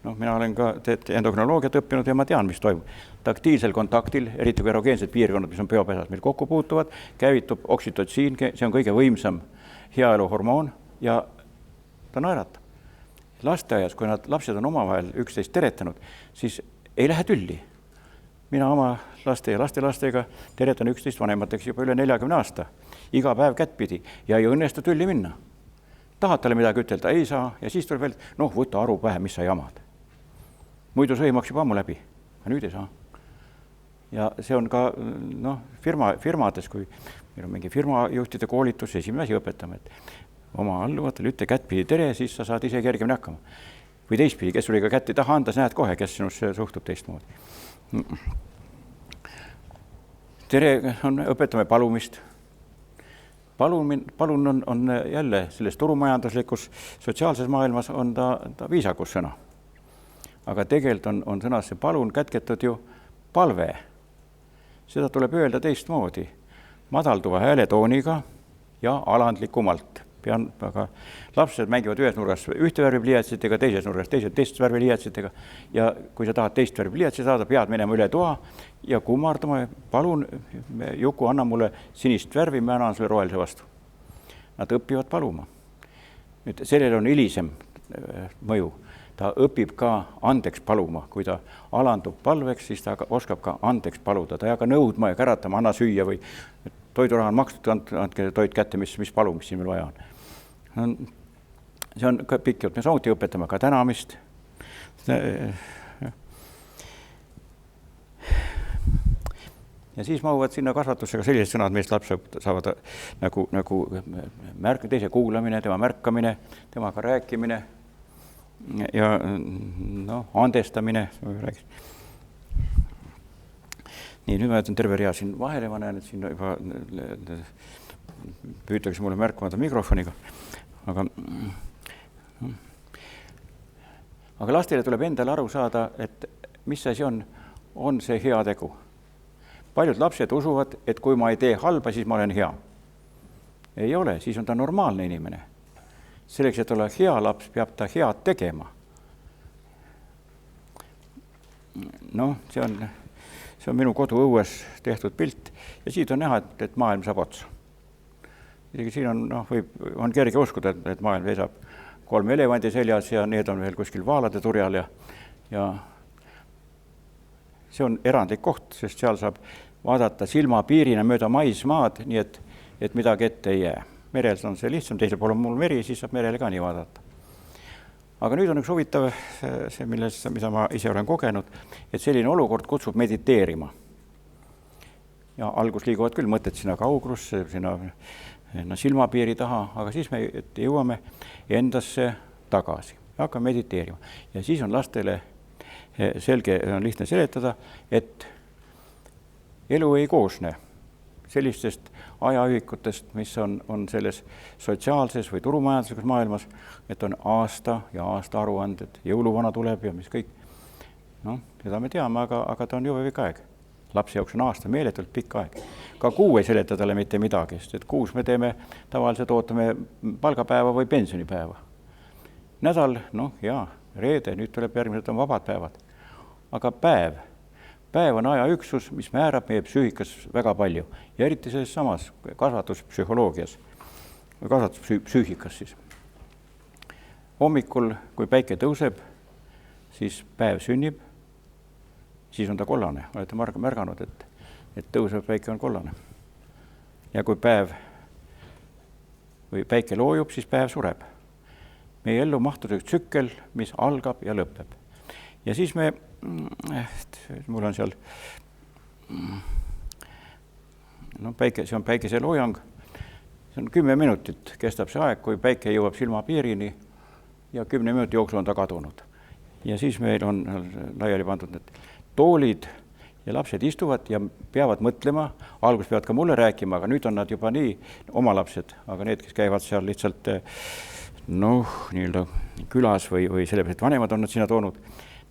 Mina olen ka endokrinoloogiat õppinud ja ma tean, mis toimub. Taktiilsel kontaktil, eriti kui erogeensed piirkonnad, mis on peopesas, meil kokku puutuvad, käivitub oksütotsiin, see on kõige võimsam heaeluhormoon ja ta naeratab. Lasteaias, kui lapsed on omavahel üksteist teretanud, siis ei lähe tülli. Mina oma laste ja lastega teretan 11 vanemateks juba üle 40 aasta. Iga päev kättpidi ja ei õnnestu tülli minna. Tahad talle midagi ütelda? Ei saa. Ja siis tuleb veel, võta aru pähe, mis sa jamad. Muidu sõimaks juba ammu läbi. Ja nüüd ei saa. Ja see on ka firmades, kui meil on mingi firmajuhtide koolitus, esimene asi õpetame, et oma alluvatele ütle kättpidi tere, siis sa saad ise kergemini hakkama. Või teistpidi, kes sulle ka kätt ei taha anda, sa näed kohe, kes sinusse suhtub teistmoodi. Tere õpetame palumist. Palun on jälle selles turumajanduslikus sotsiaalses maailmas on ta viisakus sõna. Aga tegelikult on sõnasse palun kätketud ju palve. Seda tuleb öelda teistmoodi. Madalduva hääletooniga ja alandlikumalt. Aga lapsed mängivad ühes nurgas ühte värvi pliiatsitega, teises nurgas teist värvi pliiatsitega ja kui sa tahad teist värvi pliiatsi saada, pead minema üle toa ja kummardama, palun, Juku, anna mulle sinist värvi, ma annan sulle rohelise vastu. Nad õpivad paluma. Nüüd sellel on hilisem mõju. Ta õpib ka andeks paluma. Kui ta alandub palveks, siis ta oskab ka andeks paluda. Ta ei hakka nõudma ja käratama, anna süüa või toiduraha on makstud, andke toit kätte, mis palu, mis siin meil vaja on. See on ka pikk jutt. Me samuti õpetame ka tänamist. Ja siis mahuvad sinna kasvatusega sellised sõnad, millest lapsed saavad nagu teise kuulamine, tema märkamine, temaga rääkimine ja andestamine. Nii, nüüd ma jätan terve rea siin vahele, ma näen, et siin juba püütakse mulle märkamata mikrofoniga. Aga lastele tuleb endale aru saada, et mis asi on see hea tegu. Paljud lapsed usuvad, et kui ma ei tee halba, siis ma olen hea. Ei ole, siis on ta normaalne inimene. Selleks, et olla hea laps, peab ta head tegema. See on minu kodu õues tehtud pilt ja siit on näha, et maailm saab otsa. Isegi siin on kerge uskuda, et maailm seisab 3 elevandi seljas ja need on veel kuskil vaalade turjal ja see on erandlik koht, sest seal saab vaadata silmapiirina mööda maismaad, nii et midagi ette ei jää. Merel on see lihtsam, teisel pool on mul meri, siis saab merele ka nii vaadata. Aga nüüd on üks huvitav, mida ma ise olen kogenud, et selline olukord kutsub mediteerima. Ja algus liiguvad küll mõtted sinna kauglusse, sinna silmapiiri taha, aga siis me jõuame endasse tagasi ja hakkame mediteerima. Ja siis on lastele selge, on lihtne seletada, et elu ei koosne sellistest ajaühikutest, mis on selles sotsiaalses või turumajanduslikus maailmas, et on aasta ja aasta aruanded, jõuluvana tuleb ja mis kõik. Seda me teame, aga ta on jube pikk aeg. Lapsi jaoks on aasta meeletult pikk aeg. Ka kuu ei seleta talle mitte midagi, sest et kuus me teeme, tavaliselt ootame palgapäeva või pensionipäeva. Nädal, reede, nüüd tuleb järgmised on vabad päevad. Aga päev on ajaüksus, mis määrab meie psüühikas väga palju. Ja eriti selles samas kasvatuspsühholoogias. kasvatuspsüühikas siis. Hommikul, kui päike tõuseb, siis päev sünnib, siis on ta kollane. Olete märganud, et tõusev päike on kollane. Ja kui päev või päike loojub, siis päev sureb. Meie ellu mahtud üks tsükkel, mis algab ja lõpeb. Ja siis mul on seal, see on päikeseloojang, see on 10 minutit, kestab see aeg, kui päike jõuab silmapiirini ja 10 minuti jooksul on ta kadunud. Ja siis meil on laiali pandud need toolid ja lapsed istuvad ja peavad mõtlema, alguses peavad ka mulle rääkima, aga nüüd on nad juba nii oma lapsed, aga need, kes käivad seal lihtsalt nii-öelda külas või sellepärast, et vanemad on nad sinna toonud,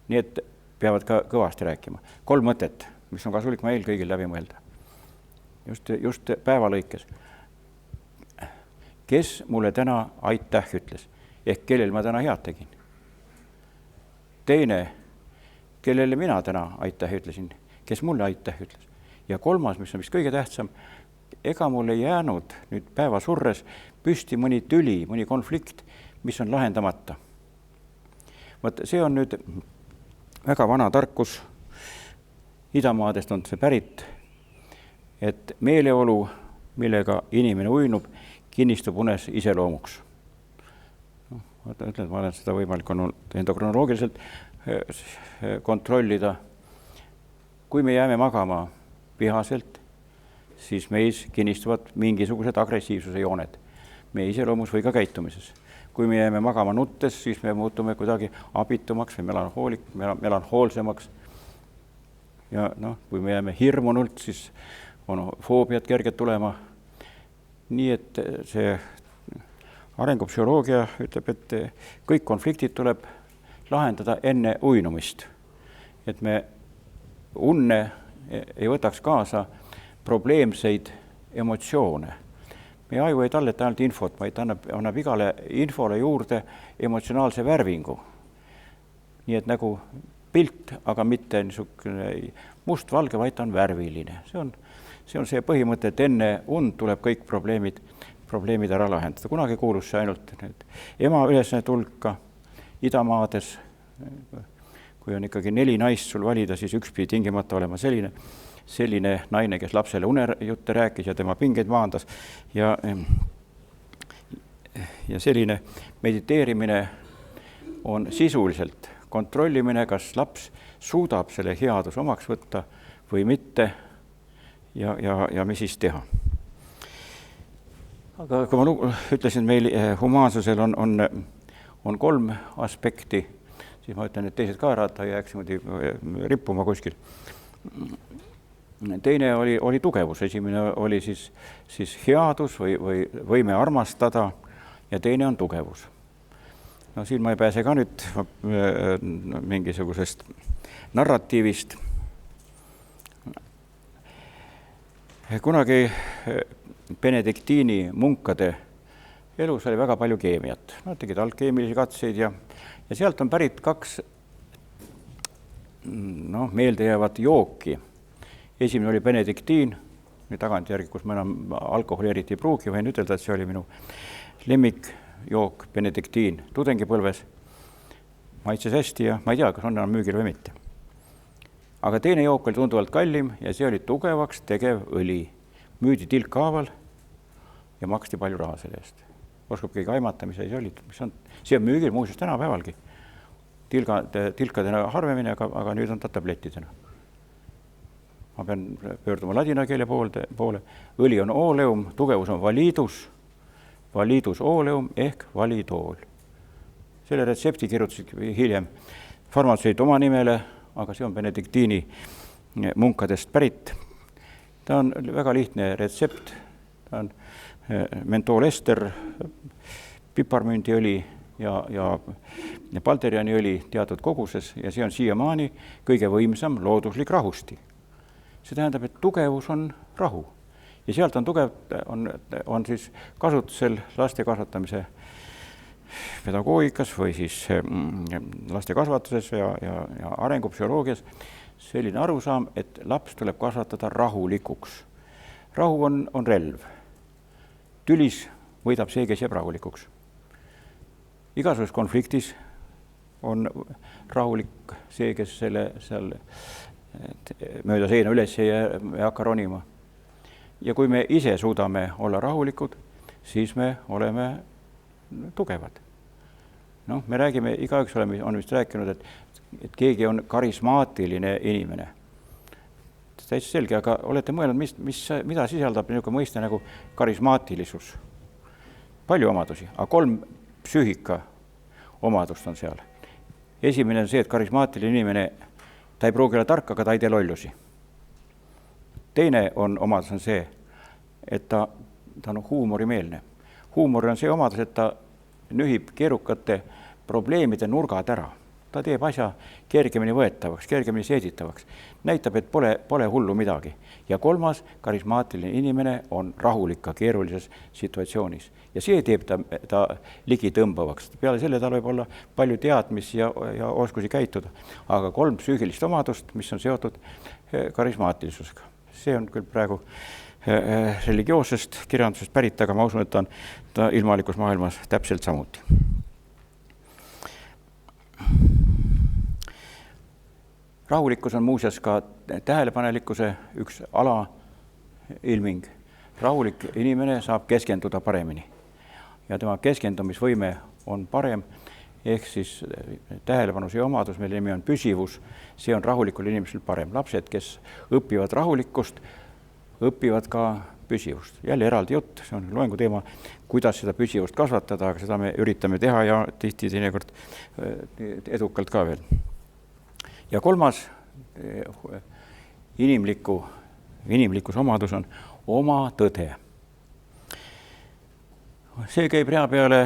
nii et peavad ka kõvasti rääkima. 3 mõtet, mis on kasulik meil kõigil läbi mõelda. Just päeva lõikes. Kes mulle täna aitäh ütles? Ehk kellel ma täna head tegin? Teine, kellele mina täna aitäh ütlesin? Kes mulle aitäh ütles? Ja 3, mis on vist kõige tähtsam, ega mul ei jäänud nüüd päeva surres püsti mõni tüli, mõni konflikt, mis on lahendamata. Võt, see on nüüd väga vana tarkus, idamaadest on see pärit, et meeleolu, millega inimene uinub, kinnistub unes iseloomuks. Ütlen, ma olen seda võimalik olnud endokronoloogiliselt kontrollida. Kui me jääme magama vihaselt, siis meis kinnistuvad mingisugused agressiivsuse jooned meie iseloomus või ka käitumises. Kui me jääme magama nuttes, siis me muutume kuidagi abitumaks või melanhoolsemaks. Ja kui me jääme hirmunult, siis on foobiad kerged tulema. Nii et see arengupsühholoogia ütleb, et kõik konfliktid tuleb lahendada enne uinumist. Et me unne ei võtaks kaasa probleemseid emotsioone. Meie aju ei talleta ainult infot, vaid annab igale infole juurde emotsionaalse värvingu. Nii et nagu pilt, aga mitte niisugune must-valge, vaid ta on värviline. See on see põhimõte, et enne und tuleb kõik probleemid ära lahendada. Kunagi kuulus see ainult ema ülesne tulka idamaades. Kui on ikkagi 4 naist sul valida, siis üks pidi tingimata olema selline naine, kes lapsele unejutte rääkis ja tema pingeid maandas. Ja selline mediteerimine on sisuliselt kontrollimine, kas laps suudab selle headus omaks võtta või mitte ja mis siis teha. Aga kui ma ütlesin, et meil humaansusel on 3 aspekti, siis ma ütlen, et teised ka ära, et ta jääks rippuma kuskil. Teine oli tugevus, esimene oli siis headus või võime armastada ja teine on tugevus. Siin ma ei pääse ka nüüd mingisugusest narratiivist. Kunagi benediktiini munkade elus oli väga palju keemiat. Nad tegid alkeemilisi katseid ja sealt on pärit 2 meeldejäävat jooki. Esimene oli benediktiin, nüüd tagantjärgi, kus ma enam alkoholi eriti ei pruugi, võin ütelda, et see oli minu lemmikjook, benediktiin tudengipõlves. Maitses hästi ja ma ei tea, kas on enam müügil või mitte. Aga teine jook oli tunduvalt kallim ja see oli tugevaks tegev õli. Müüdi tilkhaaval ja maksti palju raha selle eest. Oskab keegi aimata, mis see oli. See on müügil muuseas tänapäevalgi. Tilkadena harvemini, aga nüüd on ta tablettidena. Ma pean pöörduma ladina keele poole. Õli on ooleum, tugevus on validus ooleum ehk validool. Selle retsepti kirjutasid hiljem farmatseid oma nimele, aga see on benediktiini munkadest pärit. Ta on väga lihtne retsept. Ta on mentoolester, piparmündiõli ja balderianiõli teatud koguses ja see on siiamaani kõige võimsam looduslik rahusti. See tähendab, et tugevus on rahu. Ja sealt on siis kasutusel laste kasvatamise pedagoogikas või siis laste kasvatuses ja arengupsühholoogias selline arusaam, et laps tuleb kasvatada rahulikuks. Rahu on relv. Tülis võidab see, kes jääb rahulikuks. Igasuguses konfliktis on rahulik see, kes selle seal mööda seina üles ei hakka ronima. Ja kui me ise suudame olla rahulikud, siis me oleme tugevad. Noh, me räägime, igaüks on vist rääkinud, et keegi on karismaatiline inimene. Täitsa selge, aga olete mõelnud, mida sisaldab niisugune mõiste nagu karismaatilisus? Palju omadusi, aga 3 psüühika omadust on seal. Esimene on see, et karismaatiline inimene, ta ei pruugi olla tark, aga ta ei tee lollusi. Teine omadus on see, et ta on huumorimeelne. Huumor on see omadus, et ta nühib keerukate probleemide nurgad ära. Ta teeb asja kergemini võetavaks, kergemini seeditavaks. Näitab, et pole hullu midagi. Ja 3. karismaatiline inimene on rahulik ka keerulises situatsioonis. Ja see teeb ta ligi tõmbavaks. Peale selle tal võib olla palju teadmisi ja oskusi käituda. Aga 3 psüühilist omadust, mis on seotud karismaatilisusega. See on küll praegu religioossest kirjandusest pärit, aga ma usun, et ta ilmalikus maailmas täpselt samuti. Rahulikkus on muuseas ka tähelepanelikkuse üks alailming. Rahulik inimene saab keskenduda paremini ja tema keskendumisvõime on parem, ehk siis tähelepanuse omadus, mille nimi on püsivus, see on rahulikul inimesel parem. Lapsed, kes õpivad rahulikkust, õpivad ka püsivust. Jälle eraldi jutt, see on loengu teema, kuidas seda püsivust kasvatada, aga seda me üritame teha ja tihti teinekord edukalt ka veel. Ja 3. inimlikkus omadus on oma tõde. See käib rea peale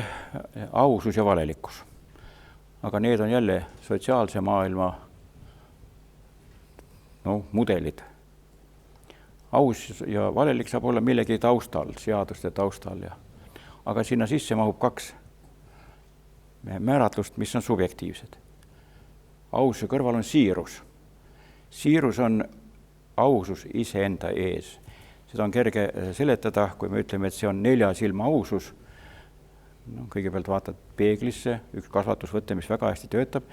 ausus ja valelikkus. Aga need on jälle sotsiaalse maailma mudelid. Aus ja valelik saab olla millegi taustal, seaduste taustal. Aga sinna sisse mahub 2 määratlust, mis on subjektiivsed. Aususe kõrval on siirus. Siirus on ausus iseenda ees. Seda on kerge seletada, kui me ütleme, et see on 4 silma ausus. Kõigepealt vaatad peeglisse, üks kasvatusvõte, mis väga hästi töötab.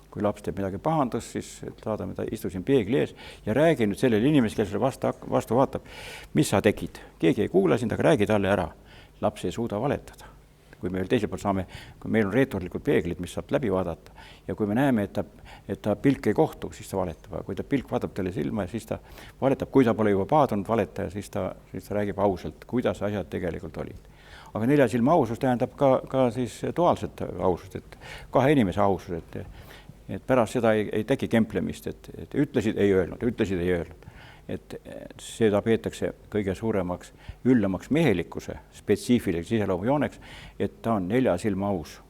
Kui laps teeb midagi pahandus, siis saadame, ta istusin peegli ees ja räägi nüüd sellele inimesele, kes vastu vaatab, mis sa tegid. Keegi ei kuula sind, aga räägi talle ära. Laps ei suuda valetada. Kui me veel teiselt poolt saame, kui meil on reetorlikud peeglid, mis saab läbi vaadata ja kui me näeme, et ta pilk ei kohtu, siis ta valetab. Kui ta pilk vaatab talle silma, siis ta valetab. Kui ta pole juba paadunud valetaja, siis ta räägib ausalt, kuidas asjad tegelikult olid. Aga 4 silma ausus tähendab ka siis duaalset ausust, et 2 inimese ausus, et pärast seda ei teki kemplemist, et ütlesid, ei öelnud. Et seda peetakse kõige suuremaks, üllamaks mehelikkuse spetsiifiliseks iseloomujooneks, et ta on 4 silma aus.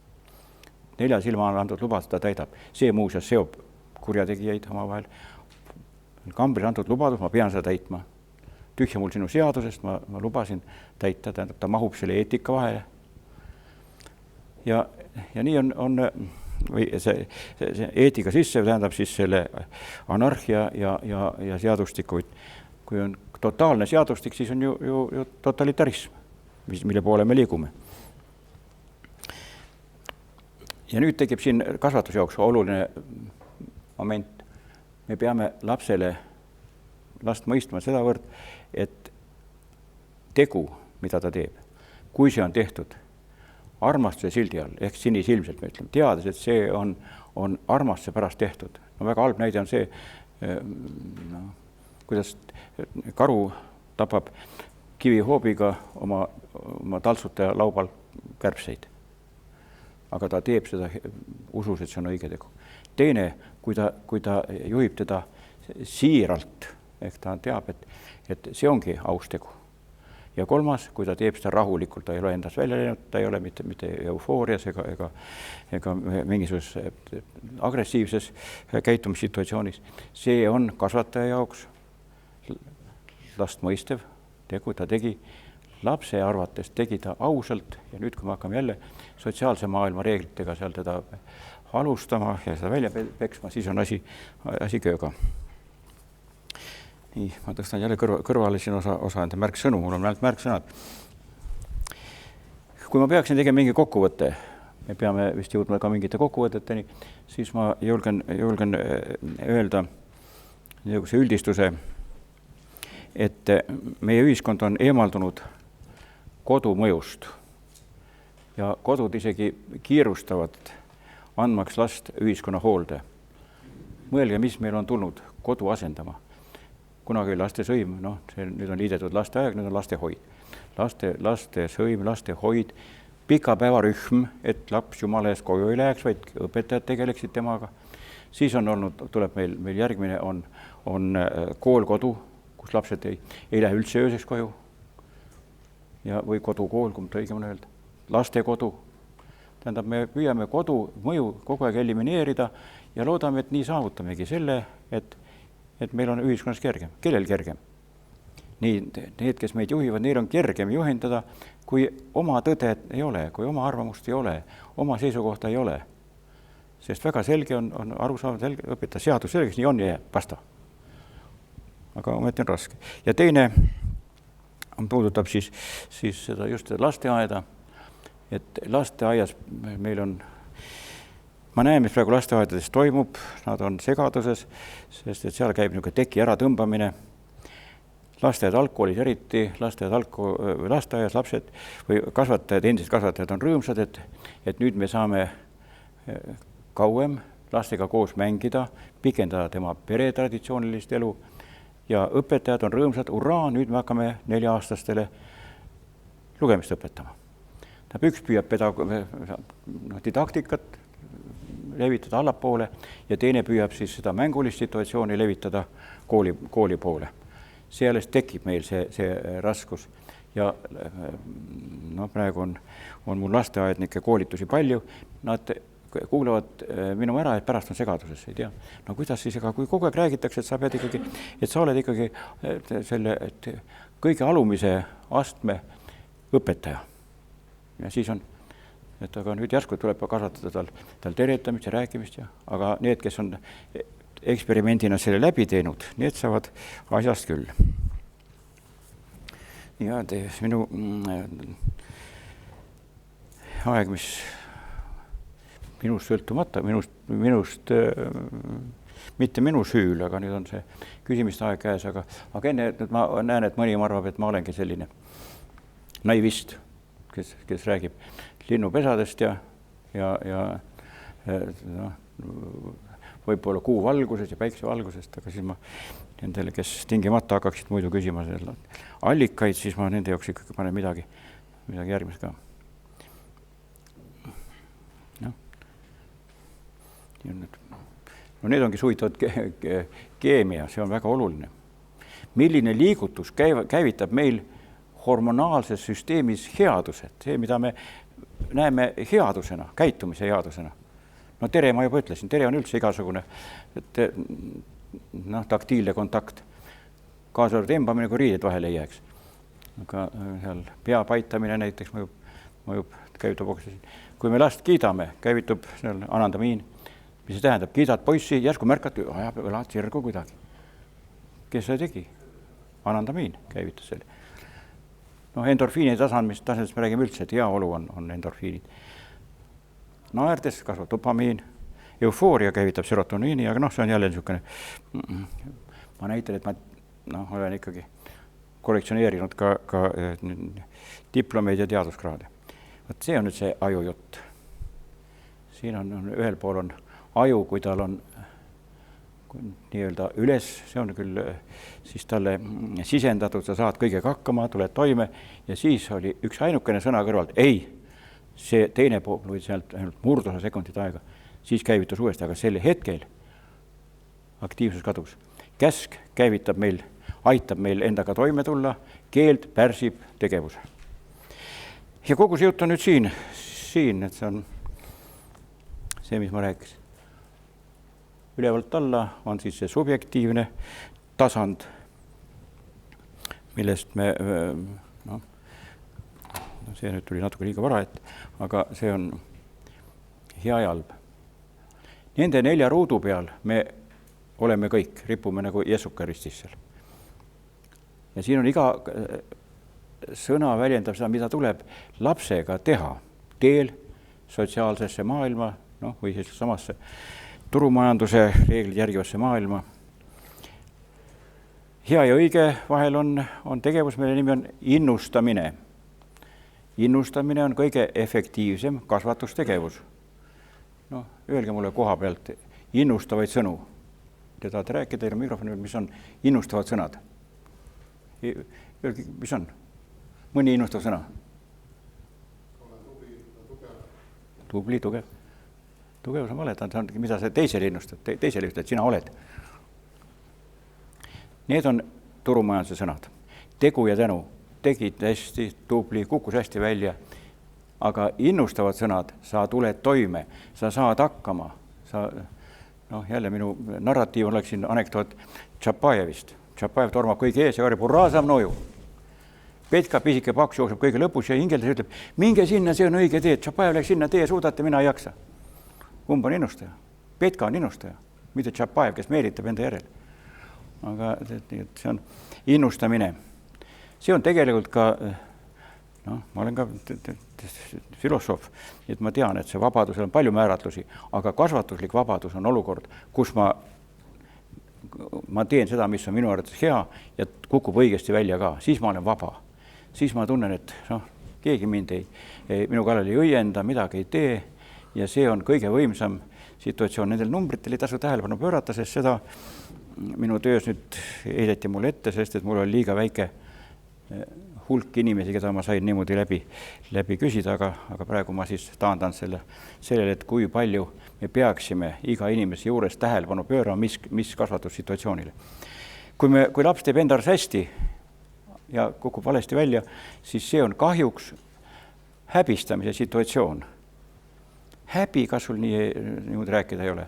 4 silma on antud lubadus, ta täidab. See muuseas seob kurjategijaid omavahel. Kambris antud lubadus, ma pean seda täitma. Tühja mul sinu seadusest, ma lubasin täita, tähendab, ta mahub selle eetika vahele. Ja nii on või see eetika sisse tähendab siis selle anarhia ja seadustiku. Kui on totaalne seadustik, siis on ju totalitarism, mille poole me liigume. Ja nüüd tekib siin kasvatuse jaoks oluline moment. Me peame last mõistma sedavõrd, et tegu, mida ta teeb, kui see on tehtud armastuse sildi all, ehk sinisilmselt me ütleme, teades, et see on armastuse pärast tehtud. Väga halb näide on see, kuidas karu tapab kivihoobiga oma taltsutaja laubal kärbseid. Aga ta teeb seda usus, et see on õige tegu. Teine, kui ta juhib teda siiralt, ehk ta teab, et see ongi aus tegu. Ja 3, kui ta teeb seda rahulikult, ta ei ole endast välja läinud, ta ei ole mitte eufoorias ega mingisuguses agressiivses käitumissituatsioonis. See on kasvataja jaoks last mõistev tegu, ta tegi lapse arvates, tegi ta ausalt ja nüüd, kui me hakkame jälle sotsiaalse maailma reeglitega seal teda alustama ja seda välja peksma, siis on asi kööga. Nii, ma tõstan jälle kõrvale siin osa enda märksõnu, mul on ainult märksõnad. kui ma peaksin tegema mingi kokkuvõtte, me peame vist jõudma ka mingite kokkuvõteteni, siis ma julgen öelda niisuguse üldistuse, et meie ühiskond on eemaldunud kodu mõjust ja kodud isegi kiirustavad andmaks last ühiskonna hoolde. Mõelge, mis meil on tulnud kodu asendama. Kunagi oli lastesõim, nüüd on liidetud lasteaeg, nüüd on lastehoid. Lastesõim, lastehoid, pika päevarühm, et laps jumala ees koju ei läheks, vaid õpetajad tegeleksid temaga. Siis on olnud, tuleb meil järgmine on kool-kodu, kus lapsed ei lähe üldse ööseks koju. Või kodu-kool, kui õigem on öelda. Lastekodu. Tähendab, me püüame kodu mõju kogu aeg elimineerida ja loodame, et nii saavutamegi selle, et meil on ühiskonnas kergem. Kellel kergem? Need, kes meid juhivad, neil on kergem juhendada, kui oma tõde ei ole, kui oma arvamust ei ole, oma seisukohta ei ole. Sest väga selge on aru saada, õpetada seadus selgeks, nii on ja jääb, basta. Aga ometi on raske. Ja teine puudutab siis seda just lasteaeda, et lasteaias meil on, ma näen, mis praegu lasteaedades toimub, nad on segaduses, sest et seal käib niisugune teki ära tõmbamine. Lasteaed algkoolis eriti, lasteaias lapsed või kasvatajad, endised kasvatajad on rõõmsad, et nüüd me saame kauem lastega koos mängida, pikendada tema peretraditsioonilist elu ja õpetajad on rõõmsad, urraa, nüüd me hakkame 4-aastastele lugemist õpetama. Üks püüab didaktikat levitada allapoole ja teine püüab siis seda mängulist situatsiooni levitada kooli poole. See alles tekib meil see raskus ja praegu on mul lasteaednike koolitusi palju, nad kuulavad minu ära, et pärast on segaduses, ei tea. Kuidas siis, aga kui kogu aeg räägitakse, et sa oled ikkagi selle kõige alumise astme õpetaja. Ja siis on, et aga nüüd järsku tuleb kasvatada tal teretamist ja rääkimist, aga need, kes on eksperimendina selle läbi teinud, need saavad asjast küll. Ja minu aeg, mis minust sõltumata, minust mitte minu süül, aga nüüd on see küsimiste aeg käes, aga enne ma näen, et mõni arvab, et ma olengi selline naivist, kes räägib linnupesadest ja võib-olla kuu valgusest ja päikse valgusest, aga siis ma nendele, kes tingimata hakkaksid muidu küsima allikaid, siis ma nende jaoks ikkagi panen midagi järgmist ka. Need ongi huvitavad keemia, see on väga oluline. Milline liigutus käivitab meil hormonaalses süsteemis headused, see, mida me näeme headusena, käitumise headusena. Tere ma juba ütlesin, tere on üldse igasugune taktiilne kontakt. Kaasa tõmbamine, kui riided vahele ei jääks. Aga seal pea paitamine näiteks käivitub oksasin. Kui me last kiidame, käivitub anandamiin, mis see tähendab, kiidad poissi, järsku märkad, ajab õlad sirgu kuidagi. Kes see tegi? Anandamiin käivitas selle. Endorfiini tasandist me räägime üldse, et hea olu on endorfiinid. Naerdes kasvab dopamiin, eufooria käivitab serotoniini, aga see on jälle niisugune, ma näitan, et ma olen ikkagi kollektsioneerinud ka diplomeid ja teaduskraade. See on nüüd see ajujutt. Siin on ühel pool on aju, kui tal on nii-öelda üles, see on küll siis talle sisendatud, sa saad kõigega hakkama, tuled toime ja siis oli üks ainukene sõna kõrvalt, ei, see teine pool või sealt murdosa sekundit aega, siis käivitus uuesti, aga selle hetkel aktiivsus kadus. Käsk käivitab meil, aitab meil endaga toime tulla, keeld pärsib tegevuse. Ja kogu see jutt on nüüd siin, et see on see, mis ma rääkisin. Ülevalt alla on siis see subjektiivne tasand, millest me, see nüüd tuli natuke liiga vara, aga see on hea ja halb. Nende 4 ruudu peal me oleme kõik, ripume nagu Jesuka ristis seal. Ja siin on iga sõna väljendab seda, mida tuleb lapsega teha teel sotsiaalsesse maailma, noh, või siis samasse turumajanduse reeglid järgivasse maailma. Hea ja õige vahel on tegevus, mille nimi on innustamine. Innustamine on kõige efektiivsem kasvatustegevus. Noh, öelge mulle koha pealt innustavaid sõnu. Te tahate rääkida teile mikrofoni, mis on innustavad sõnad? Öelge, mis on? Mõni innustav sõna? Tubli, tugev. Tugevus on vale, mida sa teisele innustad, teisele ütled, sina oled. Need on turumajanduse sõnad. Tegu ja tänu. Tegid hästi, tubli, kukkus hästi välja. Aga innustavad sõnad, sa tuled toime, sa saad hakkama. Noh, jälle minu narratiiv oleks siin anekdoot Tšapajevist. Tšapajev tormab kõige ees ja karjub, hurraa, sa mnoju. Petka pisike paks jookseb kõige lõpus ja hingeldes ütleb, minge sinna, see on õige tee. Tšapajev läks sinna, teie suudate, mina ei jaksa. Kumb on innustaja? Petka on innustaja, mitte Tšapajev, kes meelitab enda järel. Aga see on innustamine. See on tegelikult ka, noh, ma olen ka filosoof, et ma tean, et see vabadusel on palju määratlusi, aga kasvatuslik vabadus on olukord, kus ma teen seda, mis on minu arvates hea ja kukub õigesti välja ka. Siis ma olen vaba. Siis ma tunnen, et keegi mind minu kallal ei õienda, midagi ei tee ja see on kõige võimsam situatsioon. Nendel numbritel ei tasu tähelepanu pöörata, sest seda minu töös nüüd heideti mulle ette, sest et mul oli liiga väike hulk inimesi, keda ma sain niimoodi läbi küsida, aga praegu ma siis taandan sellele, et kui palju me peaksime iga inimese juures tähelepanu pöörama, mis kasvatussituatsioonile. Kui laps teeb enda arvates hästi ja kukub valesti välja, siis see on kahjuks häbistamise situatsioon. Häbi, kas sul niimoodi rääkida ei ole?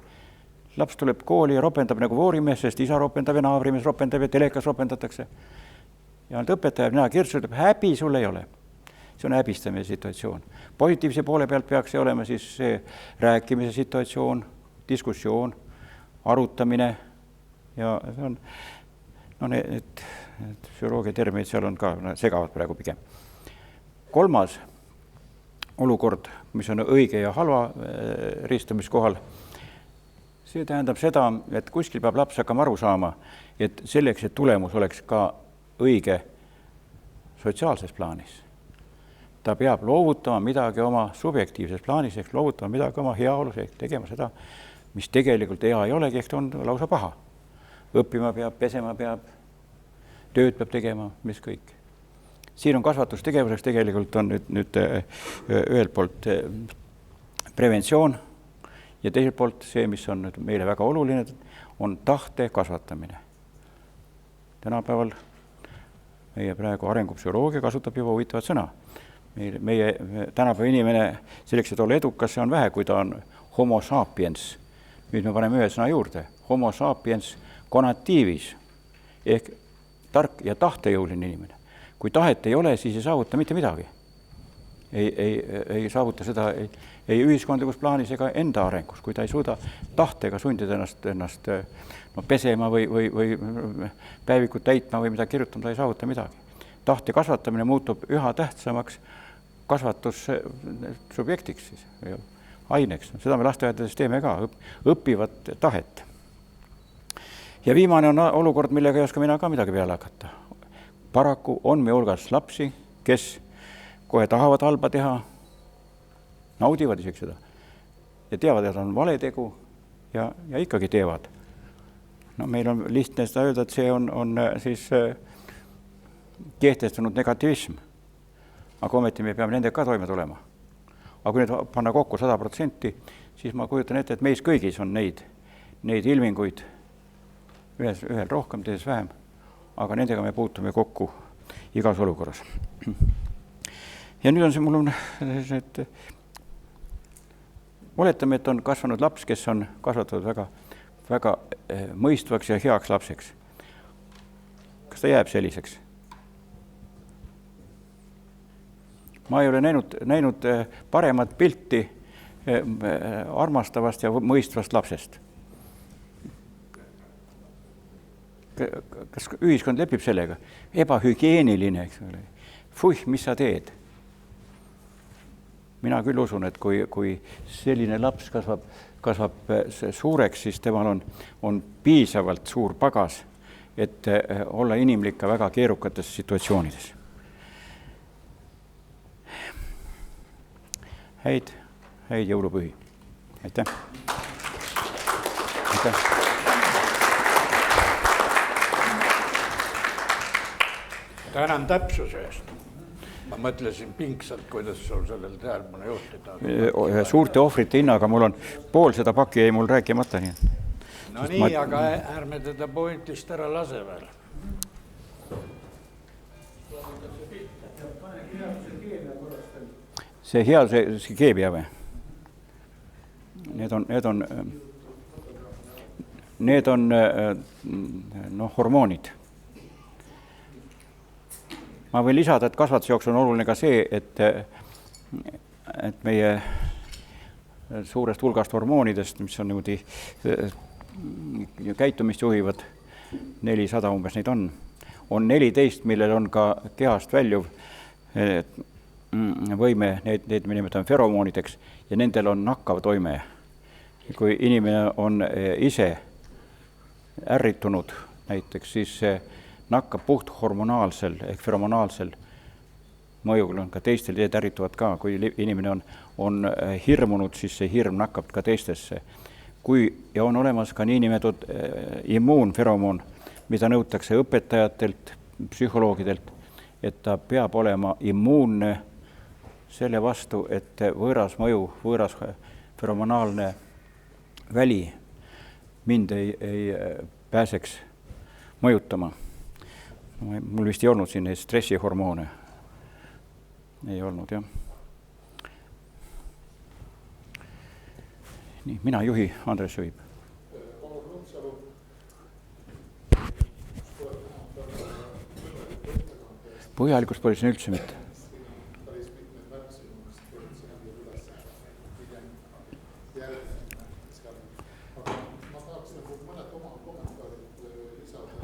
Laps tuleb kooli ja ropendab nagu voorimees, sest isa ropendab ja naavrimees ropendab ja telekas ropendatakse. Ja õpetaja näha kirtsu, ütleb, häbi sul ei ole. See on häbistamise situatsioon. Positiivse poole pealt peaks see olema siis see rääkimise situatsioon, diskussioon, arutamine ja see on, need füsioloogia terminid seal on ka segavad praegu pigem. Kolmas olukord, mis on õige ja halva riistumiskohal, see tähendab seda, et kuskil peab laps hakkama aru saama, et selleks, et tulemus oleks ka õige sotsiaalses plaanis. Ta peab loovutama midagi oma subjektiivses plaanis, ehk loovutama midagi oma heaolus, ehk tegema seda, mis tegelikult hea ei olegi, ehk on lausa paha. Õppima peab, pesema peab, tööd peab tegema, mis kõik. Siin on kasvatustegevuseks tegelikult on nüüd ühelt poolt preventsioon ja teiselt poolt see, mis on meile väga oluline, on tahte kasvatamine. Tänapäeval meie praegu arengupsühholoogia kasutab juba huvitavat sõna. Meie tänapäeva inimene selleks, et olla edukas, see on vähe, kui ta on homo sapiens. Nüüd me paneme ühe sõna juurde. Homo sapiens conativis ehk tark ja tahtejõuline inimene. Kui tahet ei ole, siis ei saavuta mitte midagi. Ei saavuta seda ei ühiskondlikus plaanis ega enda arengus, kui ta ei suuda tahtega sundida ennast pesema või päevikut täitma või mida kirjutama, ta ei saavuta midagi. Tahte kasvatamine muutub üha tähtsamaks kasvatussubjektiks, aineks. Seda me lasteaedades teeme ka, õpivad tahet. Ja viimane on olukord, millega ei oska mina ka midagi peale hakata. Paraku on meie hulgas lapsi, kes kohe tahavad halba teha, naudivad isegi seda ja teavad, et on vale tegu ja ikkagi teevad. Meil on lihtne seda öelda, et see on siis kehtestunud negatiivism. Aga ometi me peame nendega ka toime tulema. Aga kui nüüd panna kokku 100%, siis ma kujutan ette, et meis kõigis on neid ilminguid, ühel rohkem, teises vähem, aga nendega me puutume kokku igas olukorras. Ja nüüd on see mul et oletame, et on kasvanud laps, kes on kasvatatud väga mõistvaks ja heaks lapseks. Kas ta jääb selliseks? Ma ei ole näinud paremat pilti armastavast ja mõistvast lapsest. Kas ühiskond lepib sellega? Ebahügieeniline, eks ole. mis sa teed? Mina küll usun, et kui selline laps kasvab suureks, siis temal on piisavalt suur pagas, et olla inimlik ka väga keerukates situatsioonides. Häid jõulupühi. Aitäh! Aitäh! Tänan täpsuse eest. Ma mõtlesin pingsalt, kuidas sul sellel tähelepanu juhtida. Suurte ohvrite hinnaga mul on pool seda pakki jäi mul rääkimata. No nii, aga ärme teda pointist ära lase veel. See headuse keemia või? Need on hormoonid. Ma võin lisada, et kasvatuse jooksul on oluline ka see, et meie suurest hulgast hormoonidest, mis on niimoodi käitumist juhivad, 400 umbes neid on 14, millel on ka kehast väljuv võime, need me nimetame feromoonideks ja nendel on nakkav toime. Kui inimene on ise ärritunud näiteks, siis see nakkab puht hormonaalsel ehk feromonaalsel mõjul, on ka teistel teed ärrituvad ka. Kui inimene on hirmunud, siis see hirm nakkab ka teistesse. Ja on olemas ka niinimetatud immuunferomoon, mida nõutakse õpetajatelt, psühholoogidelt, et ta peab olema immuunne selle vastu, et võõras mõju, võõras feromonaalne väli mind ei pääseks mõjutama. Mul vist ei olnud siin stressihormoone. Ei olnud, jah. Nii, mina juhi, Andres juhib. Põhjalikus pole siin üldse mitte.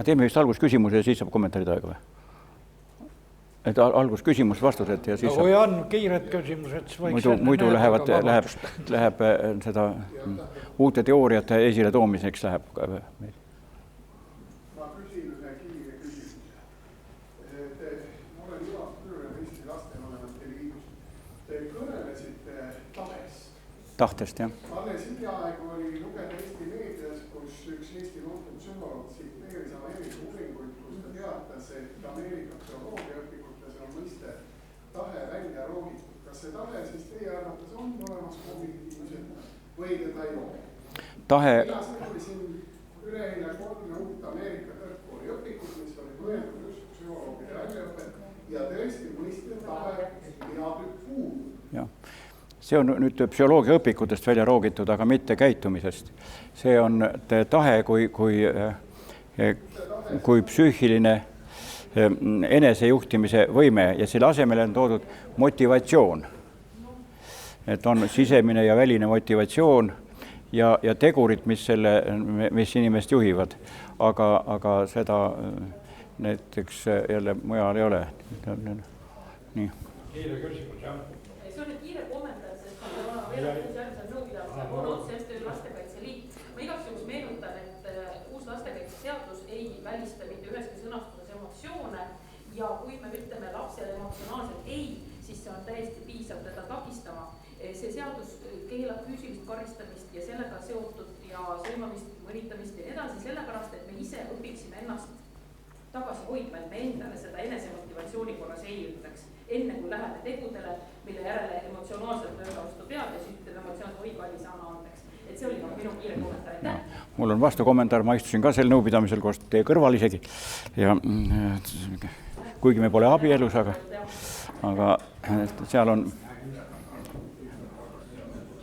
Teeme vist algus küsimuse ja siis saab kommentaarid aega või? Et algus küsimus, vastused ja siis no, kui on kiired küsimused, siis võiks muidu läheb seda uute teooriate esile toomiseks läheb meil. Ma küsin ühe kiire küsimuse. Olen Ivar Püürel Eesti lastevanemate liidus. Te kõnelesite tahtest, jah. Alles hiljaaegu oli lugeda Eesti meedias, kus üks Eesti tuntud psühholoog tsiteeris Ameerika uuringuid, kus ta teatas, et Ameerika psühholoogiaõpikutes on mõiste tahe välja roogitud. Kas see tahe siis teie arvates on olemas kognitiivselt või teda ei ole? Mina sõnulisin üleeile 3 uut Ameerika kõrgkooli õpikut, mis oli mõeldud just psühholoogide väljaõpet ja tõesti mõiste tahe peab puudub. See on nüüd psühholoogia õpikutest välja roogitud, aga mitte käitumisest. See on tahe kui psüühiline enesejuhtimise võime ja selle asemele on toodud motivatsioon. Et on sisemine ja väline motivatsioon ja tegurid, mis inimest juhivad. Aga seda näiteks jälle mujal ei ole. Nii. Kiire küsimus, jah. See oli kiire kommentaar, sest ma veel järgmisel nõupidamisel on otsest Lastekaitse Liit. Ma igaks juhus meenutan, et uus lastekaitseseadus ei välista mitte üheski sõnastuses emotsioone ja kui me ütleme lapsele emotsionaalselt ei, siis see on täiesti piisav teda takistama. See seadus keelab füüsilist karistamist ja sellega seotud ja sõimamist, mõnitamist ja nii edasi, sellepärast, et me ise õpiksime ennast tagasi hoidma, et me endale seda enesemotivatsiooni korras ei ütleks. Enne kui läheme tegudele, mille järele emotsionaalselt mööda vastu peab ja siis ütleme emotsionaalselt või kallis anna andeks. Et see oli minu kiire kommentaar. Aitäh. Mul on vastu kommentaar, ma istusin ka sel nõupidamisel koos teie kõrval isegi. Ja kuigi me pole abielus, aga seal on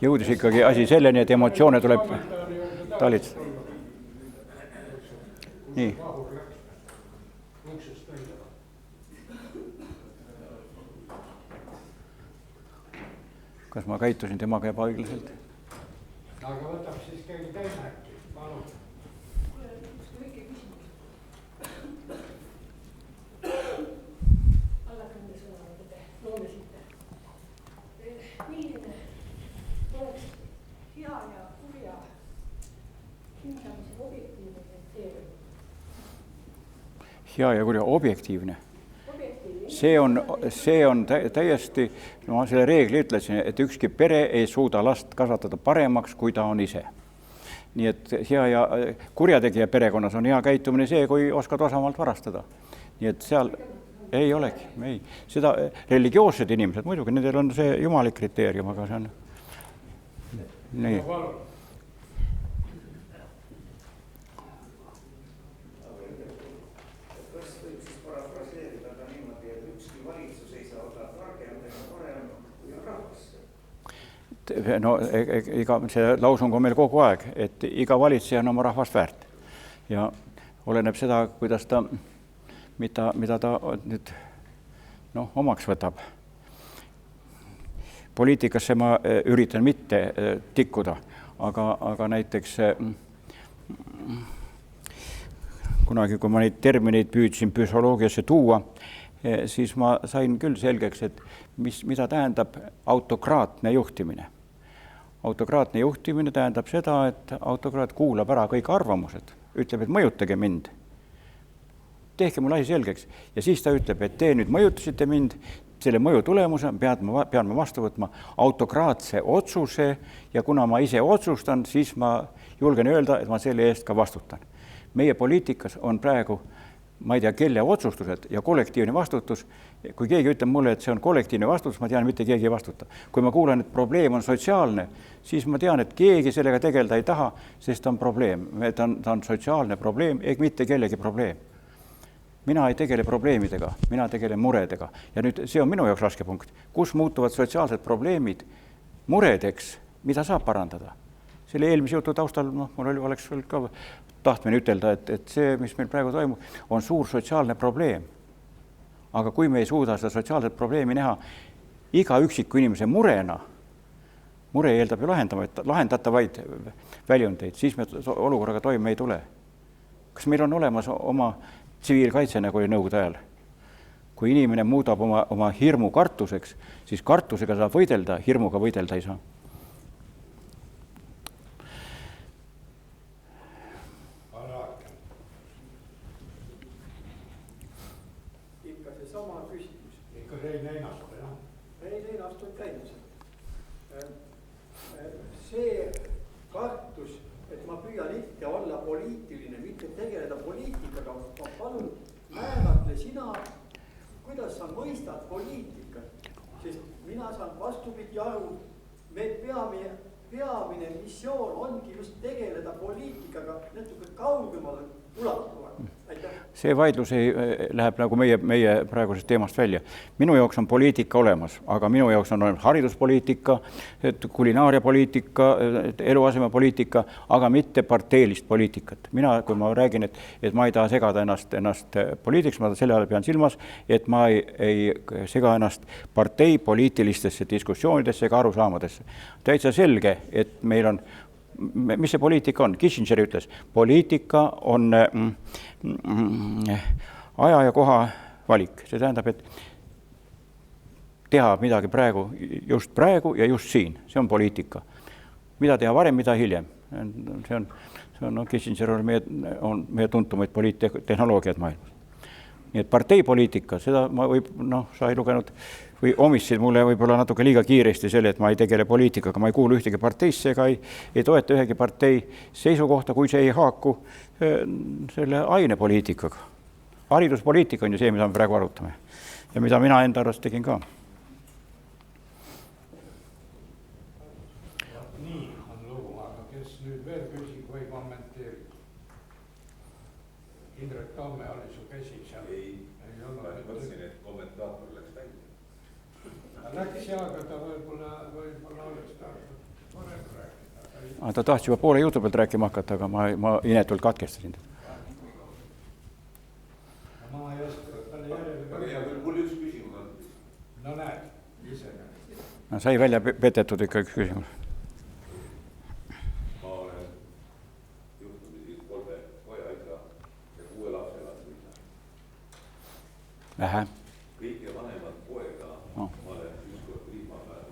jõudis ikkagi asi selleni, et emotsioone tuleb talitada. Nii. Kas ma käitusin temaga ebaõiglaselt? Aga võtab siis keegi teine äkki. Palun. milline oleks hea ja kurja hindamise objektiivne kriteerium? Hea ja kurja objektiivne. See on täiesti, no ma selle reegli ütlesin, et ükski pere ei suuda last kasvatada paremaks, kui ta on ise. Nii et hea ja kurjategija perekonnas on hea käitumine see, kui oskad osamalt varastada. Nii et seal ei olegi, ei. Seda religioossed inimesed, muidugi nendel on see jumalik kriteerium, aga see on nii. No iga, see lausung on meil kogu aeg, et iga valitseja on oma rahvast väärt ja oleneb seda, kuidas ta, mida ta nüüd omaks võtab. Poliitikasse ma üritan mitte tikkuda, aga näiteks kunagi, kui ma neid termineid püüdsin psühholoogiasse tuua, siis ma sain küll selgeks, et mida tähendab autokraatne juhtimine. Autokraatne juhtimine tähendab seda, et autokraat kuulab ära kõik arvamused, ütleb, et mõjutage mind. Tehke mul asi selgeks. Ja siis ta ütleb, et te nüüd mõjutasite mind, selle mõju tulemuse pean ma vastu võtma autokraatse otsuse ja kuna ma ise otsustan, siis ma julgen öelda, et ma selle eest ka vastutan. Meie poliitikas on praegu ma ei tea, kelle otsustused ja kollektiivne vastutus. Kui keegi ütleb mulle, et see on kollektiivne vastutus, ma tean, mitte keegi ei vastuta. Kui ma kuulen, et probleem on sotsiaalne, siis ma tean, et keegi sellega tegeleda ei taha, sest ta on probleem. Ta on sotsiaalne probleem, ehk mitte kellegi probleem. Mina ei tegele probleemidega, mina tegelen muredega. Ja nüüd see on minu jaoks raske punkt. Kus muutuvad sotsiaalsed probleemid muredeks, mida saab parandada? Selle eelmise jutu taustal mul oleks ka tahtmine ütelda, et see, mis meil praegu toimub, on suur sotsiaalne probleem. Aga kui me ei suuda seda sotsiaalset probleemi näha iga üksiku inimese murena, mure eeldab ju lahendatavaid väljundeid, siis me olukorraga toime ei tule. Kas meil on olemas oma tsiviilkaitse, nagu oli nõukogude ajal? Kui inimene muudab oma hirmu kartuseks, siis kartusega saab võidelda, hirmuga võidelda ei saa. See kartus, et ma püüan ikka olla poliitiline, mitte tegeleda poliitikaga, ma palun määratle sina, kuidas sa mõistad poliitikat, sest mina saan vastupidi aru, me peamine missioon ongi just tegeleda poliitikaga natuke kaugemale ulatuvalt. See vaidlus läheb nagu meie praegusest teemast välja. Minu jaoks on poliitika olemas, aga minu jaoks on hariduspoliitika, kulinaariapoliitika, eluasemepoliitika, aga mitte parteilist poliitikat. Kui ma räägin, et ma ei taha segada ennast poliitiks, ma selle ajal pean silmas, et ma ei sega ennast partei poliitilistesse diskussioonidesse ega arusaamadesse. Täitsa selge, et meil on mis see poliitika on? Kissinger ütles, poliitika on aja ja koha valik. See tähendab, et teha midagi just praegu ja just siin. See on poliitika. Mida teha varem, mida hiljem. See on Kissinger on meie tuntumaid poliittehnoloogiad maailmas. Nii et parteipoliitika, seda ma sa ei lugenud või omisid mulle võib-olla natuke liiga kiiresti selle, et ma ei tegele poliitikaga, ma ei kuulu ühtegi parteisse ega ei toeta ühegi partei seisukohta, kui see ei haaku selle ainepoliitikaga. Hariduspoliitika on ju see, mida me praegu arutame ja mida mina enda arvast tegin ka. Nii on lugu, aga kes nüüd veel küsib või kommenteerib? Indrek Tamme oli su käsi seal. Ei olnud. Mõtlesin, et kommentaator läks välja. Läks ja, aga ta võib-olla oleks tahtnud varem rääkida. Ta tahtis juba poole jutu pealt rääkima hakata, aga ma inetult katkestasin. Ma ei oska talle järele. Aga hea küll, mul üks küsimus on. No näed, ise näed. Sai välja petetud ikka üks küsimus. Ma olen juhtumisi 3 poja isa ja 6 lapse isa. Vähe. Kõige vanemad poega ma olen ükskord vihmapäev.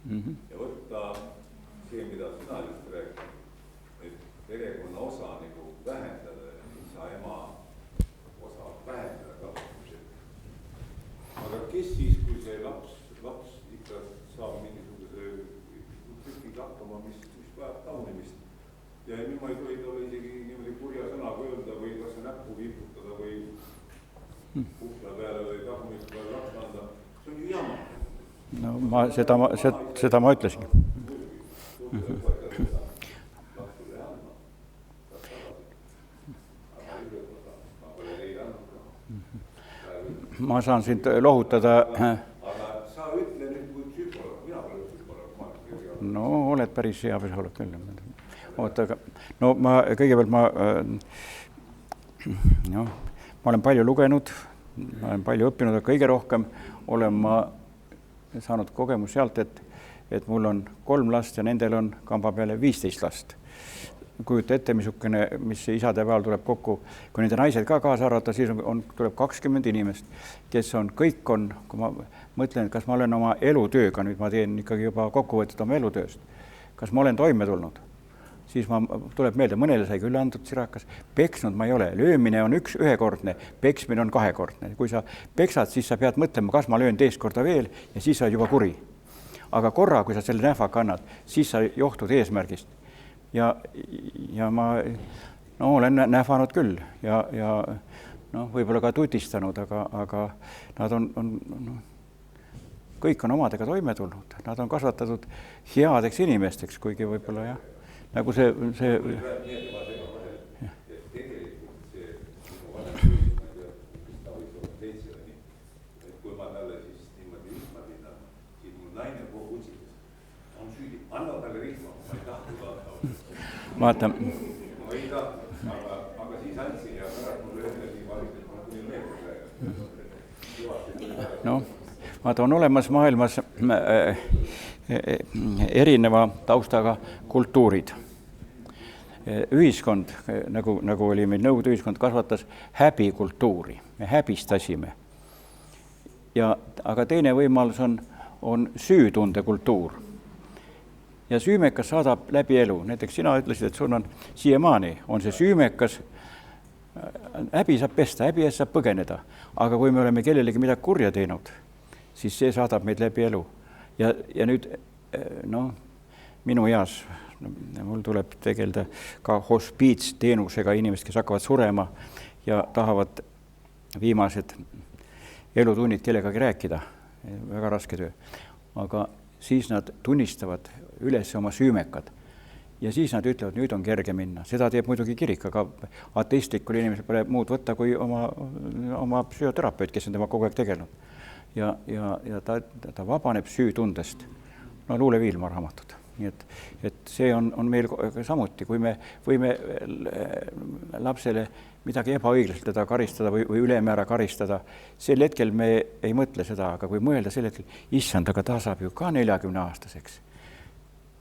ja võtta see, mida sina just rääkisid, et perekonna osa nagu vähendada ja isa ema osa vähendada kasutamisel. aga kes siis, kui see laps ikka saab mingisuguse tükiga hakkama, mis vajab taunimist ja nüüd ma ei tohi talle isegi niimoodi kurja sõnaga öelda või kas näppu viiputada või ukla peale või tagumikku peale laps anda, see on ju jama. No seda ma ütlesin. Ma saan sind lohutada. Aga sa ütle nüüd kui psühholoog, mina pole psühholoog. No oled päris hea psühholoog küll. Oota, aga no ma kõigepealt ma olen palju lugenud, ma olen palju õppinud, aga kõige rohkem olen ma saanud kogemus sealt, et mul on 3 last ja nendel on kamba peale 15 last. Kujuta ette, mis isade peal tuleb kokku, kui nende naised ka kaasa arvata, siis tuleb 20 inimest, kes kõik on, kui ma mõtlen, kas ma olen oma elutööga, nüüd ma teen ikkagi juba kokkuvõtet oma elutööst, kas ma olen toime tulnud, siis tuleb meelde, mõnele sai küll antud sirakas, peksnud ma ei ole, löömine on ühekordne, peksmine on 2-kordne. Kui sa peksad, siis sa pead mõtlema, kas ma löön teist korda veel ja siis sa juba kuri. Aga korra, kui sa selle nähvaka annad, siis sa johtud eesmärgist. Ja ma olen nähvanud küll ja võib-olla ka tutistanud, aga nad kõik on omadega toime tulnud. Nad on kasvatatud headeks inimesteks, kuigi võib-olla jah. Nagu see... Kui ma talle siis niimoodi rihma pinna, siis mul naine kogu utsikas on süüdi. Anna talle rihma, ma ei tahtnud anda. Vaata. Ma ei tahtnud, aga siis andsin ja pärast mul ühele nii valitud, ma kuni meelde. No, vaata, on olemas maailmas erineva taustaga kultuurid. Ühiskond, nagu oli meil Nõukogude ühiskond, kasvatas häbikultuuri. Me häbistasime. Aga teine võimalus on süütunde kultuur. Ja süümekas saadab läbi elu. Näiteks sina ütlesid, et sul on siiamaani on see süümekas, häbi saab pesta, häbi eest saab põgeneda. Aga kui me oleme kellelegi midagi kurja teinud, siis see saadab meid läbi elu. Ja nüüd, minu eas, mul tuleb tegeleda ka hospiitsteenusega inimesed, kes hakkavad surema ja tahavad viimased elutunnid kellegagi rääkida. Väga raske töö. Aga siis nad tunnistavad üles oma süümekad. Ja siis nad ütlevad, nüüd on kerge minna. Seda teeb muidugi kirik, aga ateistlikul inimesel pole muud võtta kui oma psühhoterapeut, kes on tema kogu aeg tegelenud. Ja ta vabaneb süütundest. No Luule Viilma raamatud. Nii et see on meil samuti, kui me võime lapsele midagi ebaõiglaselt teda karistada või ülemäära karistada, sel hetkel me ei mõtle seda, aga kui mõelda sel hetkel, issand, aga ta saab ju ka 40-aastaseks.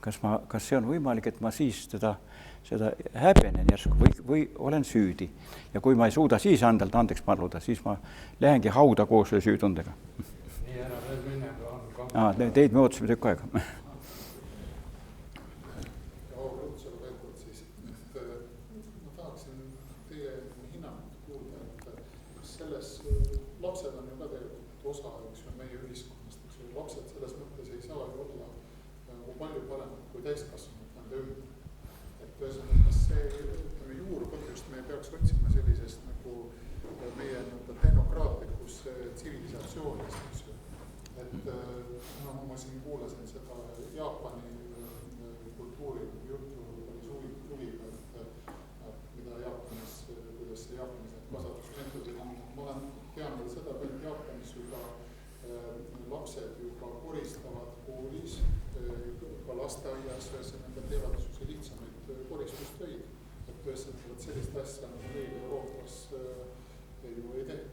Kas see on võimalik, et ma siis seda häbenen järsku või olen süüdi? Ja kui ma ei suuda siis andalt andeks paluda, siis ma lähengi hauda koos selle süütundega. Nii ära veel minna. Teid me ootasime tükk aega. täiskasvanud nende ümber. Et kas see juurpõhjust me peaks otsima sellisest nagu meie tehnokraatlikus tsivilisatsioonist, eks ju. Et ma siin kuulasin seda Jaapani kultuuri juttu päris huviga, et mida Jaapanis, kuidas see Jaapanis kasvatusmeetodid on. Ma tean veel seda, et Jaapanis juba lapsed juba koristavad koolis, ka lasteaias, ühesõnaga teevad niisuguse lihtsamaid koristustöid. Et ühesõnaga sellist asja nagu meil Euroopas ju ei tee.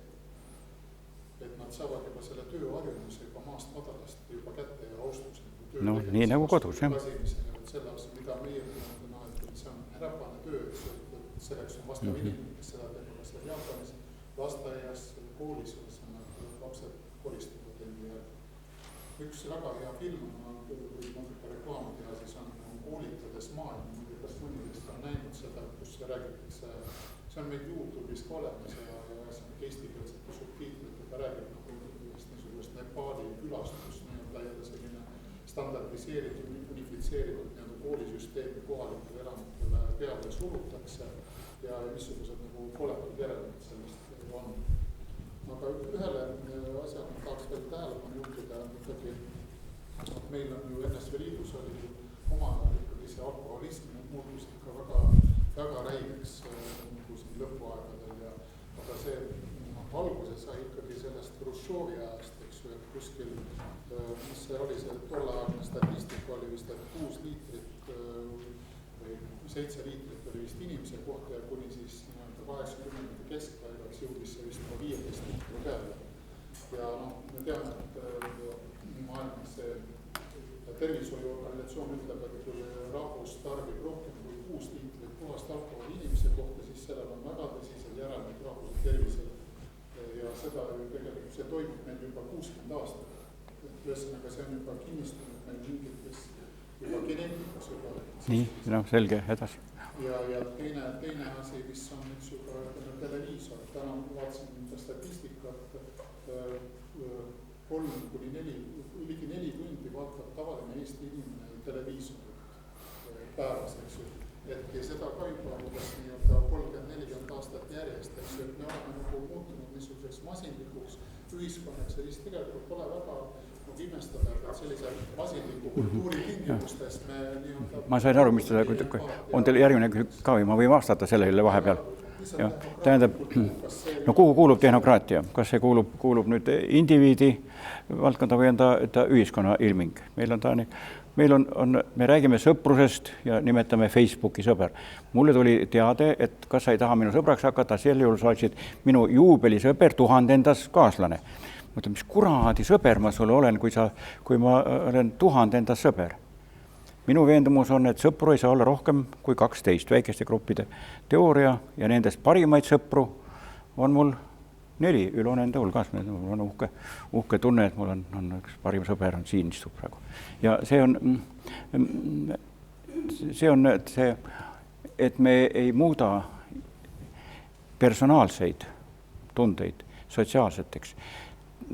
Et nad saavad juba selle tööharjumusega maast madalast juba kätte ja austuse. No nii nagu kodus, jah. Selle aasta, mida meie et see on räpane töö, selleks on vastav inimene, kes seda teeb, aga seal Jaapanis lasteaias, koolis, lapsed koristavad endi järgi. üks väga hea film, kui natuke reklaami teha, siis on Koolitades maailma, kas mõnidest on näinud seda, kus räägitakse, see on meil YouTube'is ka olemas ja eestikeelsete subtiitritega räägib nagu niisugust Nepaali külastust nii-öelda ja selline standardiseeritud, unifitseeritud nii-öelda koolisüsteemi kohalikele elanikele peale surutakse ja missugused nagu koletud järelmid sellest on. Aga ühele asjale tahaks veel tähelepanu juhtida ikkagi, et meil on ju NSV Liidus oli oma ikkagi see alkoholism muutus ikka väga räigeks nagu siin lõpuaegadel ja aga see alguse sai ikkagi sellest Hruštšovi ajast, eks ju, et kuskil, mis see oli, see tolleaegne statistika oli vist, et 6 liitrit või 7 liitrit oli vist inimese kohta ja kuni siis 80 keskpaigaks jõudis see vist 15 liitri peale. Ja me teame, et maailmas see tervishoiuorganisatsioon ütleb, et kui rahvus tarbib rohkem kui 6 liitrit puhast alkoholi inimese kohta, siis sellel on väga tõsised järelmid rahvuse tervisele. Ja seda ju tegelikult see toimub meil juba 60 aastat. Ühesõnaga see on juba kinnistunud meil mingites juba geneetikas juba. Nii, selge, edasi. Ja teine asi, mis on üks juba televiisor. Täna vaatasin statistikat, 3 kuni 4, ligi 4 tundi vaatab tavaline Eesti inimene televiisorit päevas, eks ju. Et ja seda ka juba nii-öelda 30-40 aastat järjest, eks ju, et me oleme nagu muutunud niisuguseks masinlikuks ühiskonnaks ja siis tegelikult pole väga imestada, et sellise masinliku kultuuri tingimustes me nii-öelda... Ma sain aru, mis te on teil järgmine ka või ma võin vastata sellele vahepeal. Ja, tähendab, no kuhu kuulub tehnokraatia? Kas see kuulub nüüd indiviidi valdkonda või on ta ühiskonna ilming? Me räägime sõprusest ja nimetame Facebooki sõber. Mulle tuli teade, et kas sa ei taha minu sõbraks hakata, selle juhul sa oleksid minu juubelisõber 1000. kaaslane. Mõtleme, mis kuraadi sõber ma sulle olen, kui ma olen 1000. sõber. Minu veendumus on, et sõpru ei saa olla rohkem kui 12 väikeste gruppide teooria ja nendest parimaid sõpru on mul 4 üle nende hulgas. Mul on uhke tunne, et mul on üks parim sõber on siin istub praegu. Ja see on see, et me ei muuda personaalseid tundeid sotsiaalseteks.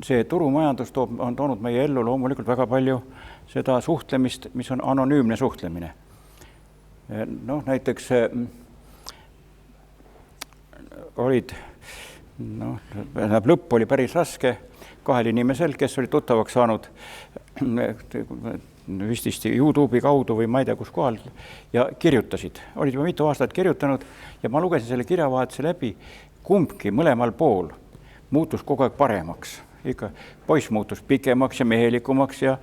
See turumajandus on toonud meie ellu loomulikult väga palju seda suhtlemist, mis on anonüümne suhtlemine. Näiteks lõpp oli päris raske 2 inimesel, kes oli tuttavaks saanud vististi YouTube'i kaudu või ma ei tea kus kohal ja kirjutasid. Olid juba mitu aastat kirjutanud ja ma lugesin selle kirjavahetuse läbi. Kumbki mõlemal pool muutus kogu aeg paremaks. Ikka poiss muutus pikemaks ja mehelikumaks ja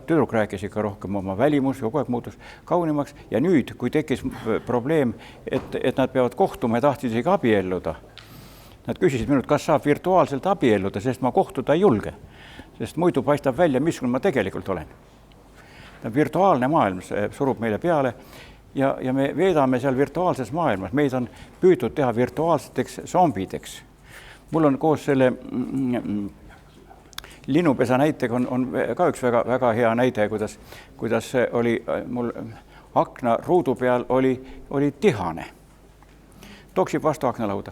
tüdruk rääkis ikka rohkem oma välimus, kogu aeg muutus kaunimaks. Ja nüüd, kui tekkis probleem, et nad peavad kohtuma ja tahtsid isegi abielluda, nad küsisid minult, kas saab virtuaalselt abielluda, sest ma kohtuda ei julge. Sest muidu paistab välja, missugune ma tegelikult olen. Virtuaalne maailm surub meile peale ja me veedame seal virtuaalses maailmas. Meid on püütud teha virtuaalseteks zombideks. Mul on koos selle linnupesa näitega on ka üks väga hea näide, kuidas oli mul akna ruudu peal oli tihane. Toksib vastu aknalauda.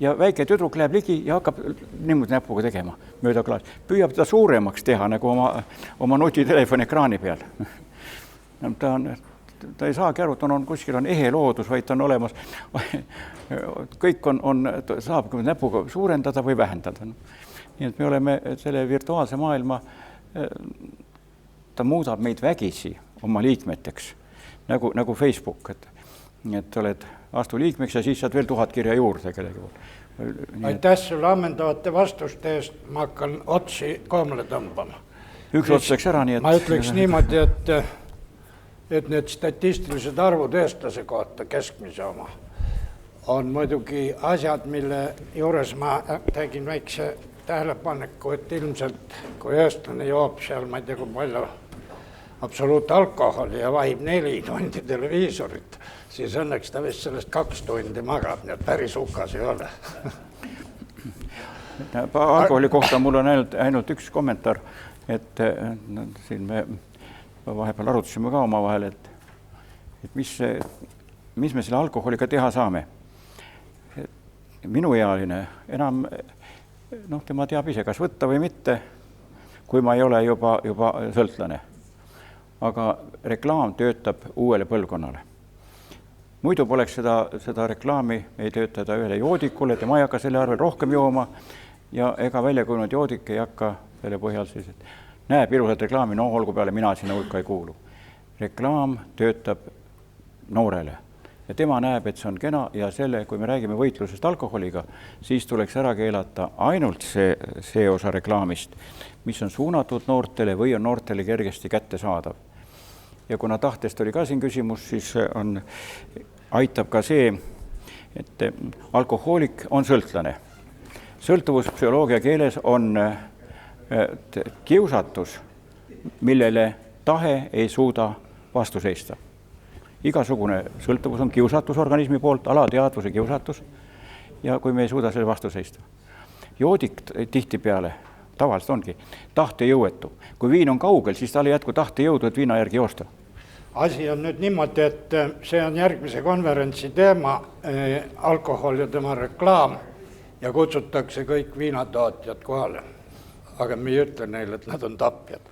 Ja väike tüdruk läheb ligi ja hakkab niimoodi näpuga tegema mööda klaas. Püüab ta suuremaks teha nagu oma nutitelefoni ekraani peal. Ta ei saagi aru, et kuskil on ehe loodus, vaid ta on olemas. Kõik saab näpuga suurendada või vähendada. Nii et me oleme selle virtuaalse maailma, ta muudab meid vägisi oma liikmeteks, nagu Facebook, et oled astu liikmeks ja siis saad veel 1000 kirja juurde kellegi. Aitäh sulle ammendavate vastuste eest, ma hakkan otsi koomale tõmbama. Üks ots läks ära, nii et... Ma ütleks niimoodi, et need statistilised arvud eestlase kohta keskmise oma on muidugi asjad, mille juures ma tegin väikse tähelepaneku, et ilmselt kui eestlane joob seal, ma ei tea kui palju absoluutalkoholi ja vahib 4 tundi televiisorit, siis õnneks ta vist sellest 2 tundi magab, nii et päris hukas ei ole. Alkoholi kohta mul on ainult üks kommentaar et no, siin me vahepeal arutasime ka omavahel, et mis me selle alkoholiga teha saame. Minuealine enam, noh, tema teab ise, kas võtta või mitte, kui ma ei ole juba sõltlane. Aga reklaam töötab uuele põlvkonnale. Muidu poleks seda reklaami ei töötada ühele joodikule, tema ei hakka selle arvel rohkem jooma ja ega väljakujunud joodik ei hakka selle põhjal siis, et näeb ilusat reklaami, no olgu peale, mina sinna hulka ei kuulu. Reklaam töötab noorele ja tema näeb, et see on kena ja selle, kui me räägime võitlusest alkoholiga, siis tuleks ära keelata ainult see osa reklaamist, mis on suunatud noortele või on noortele kergesti kätte saadav. Ja kuna tahtest oli ka siin küsimus, siis aitab ka see, et alkohoolik on sõltlane. Sõltuvuspsühholoogia keeles on kiusatus, millele tahe ei suuda vastu seista. Igasugune sõltuvus on kiusatus organismi poolt, alateadvuse kiusatus ja kui me ei suuda selle vastu seista. Joodik tihtipeale, tavaliselt ongi, tahtejõuetu. Kui viin on kaugel, siis tal ei jätku tahtejõudu, et viina järgi joosta. Asi on nüüd niimoodi, et see on järgmise konverentsi teema, alkohol ja tema reklaam ja kutsutakse kõik viinatootjad kohale. Aga me ei ütle neile, et nad on tapjad.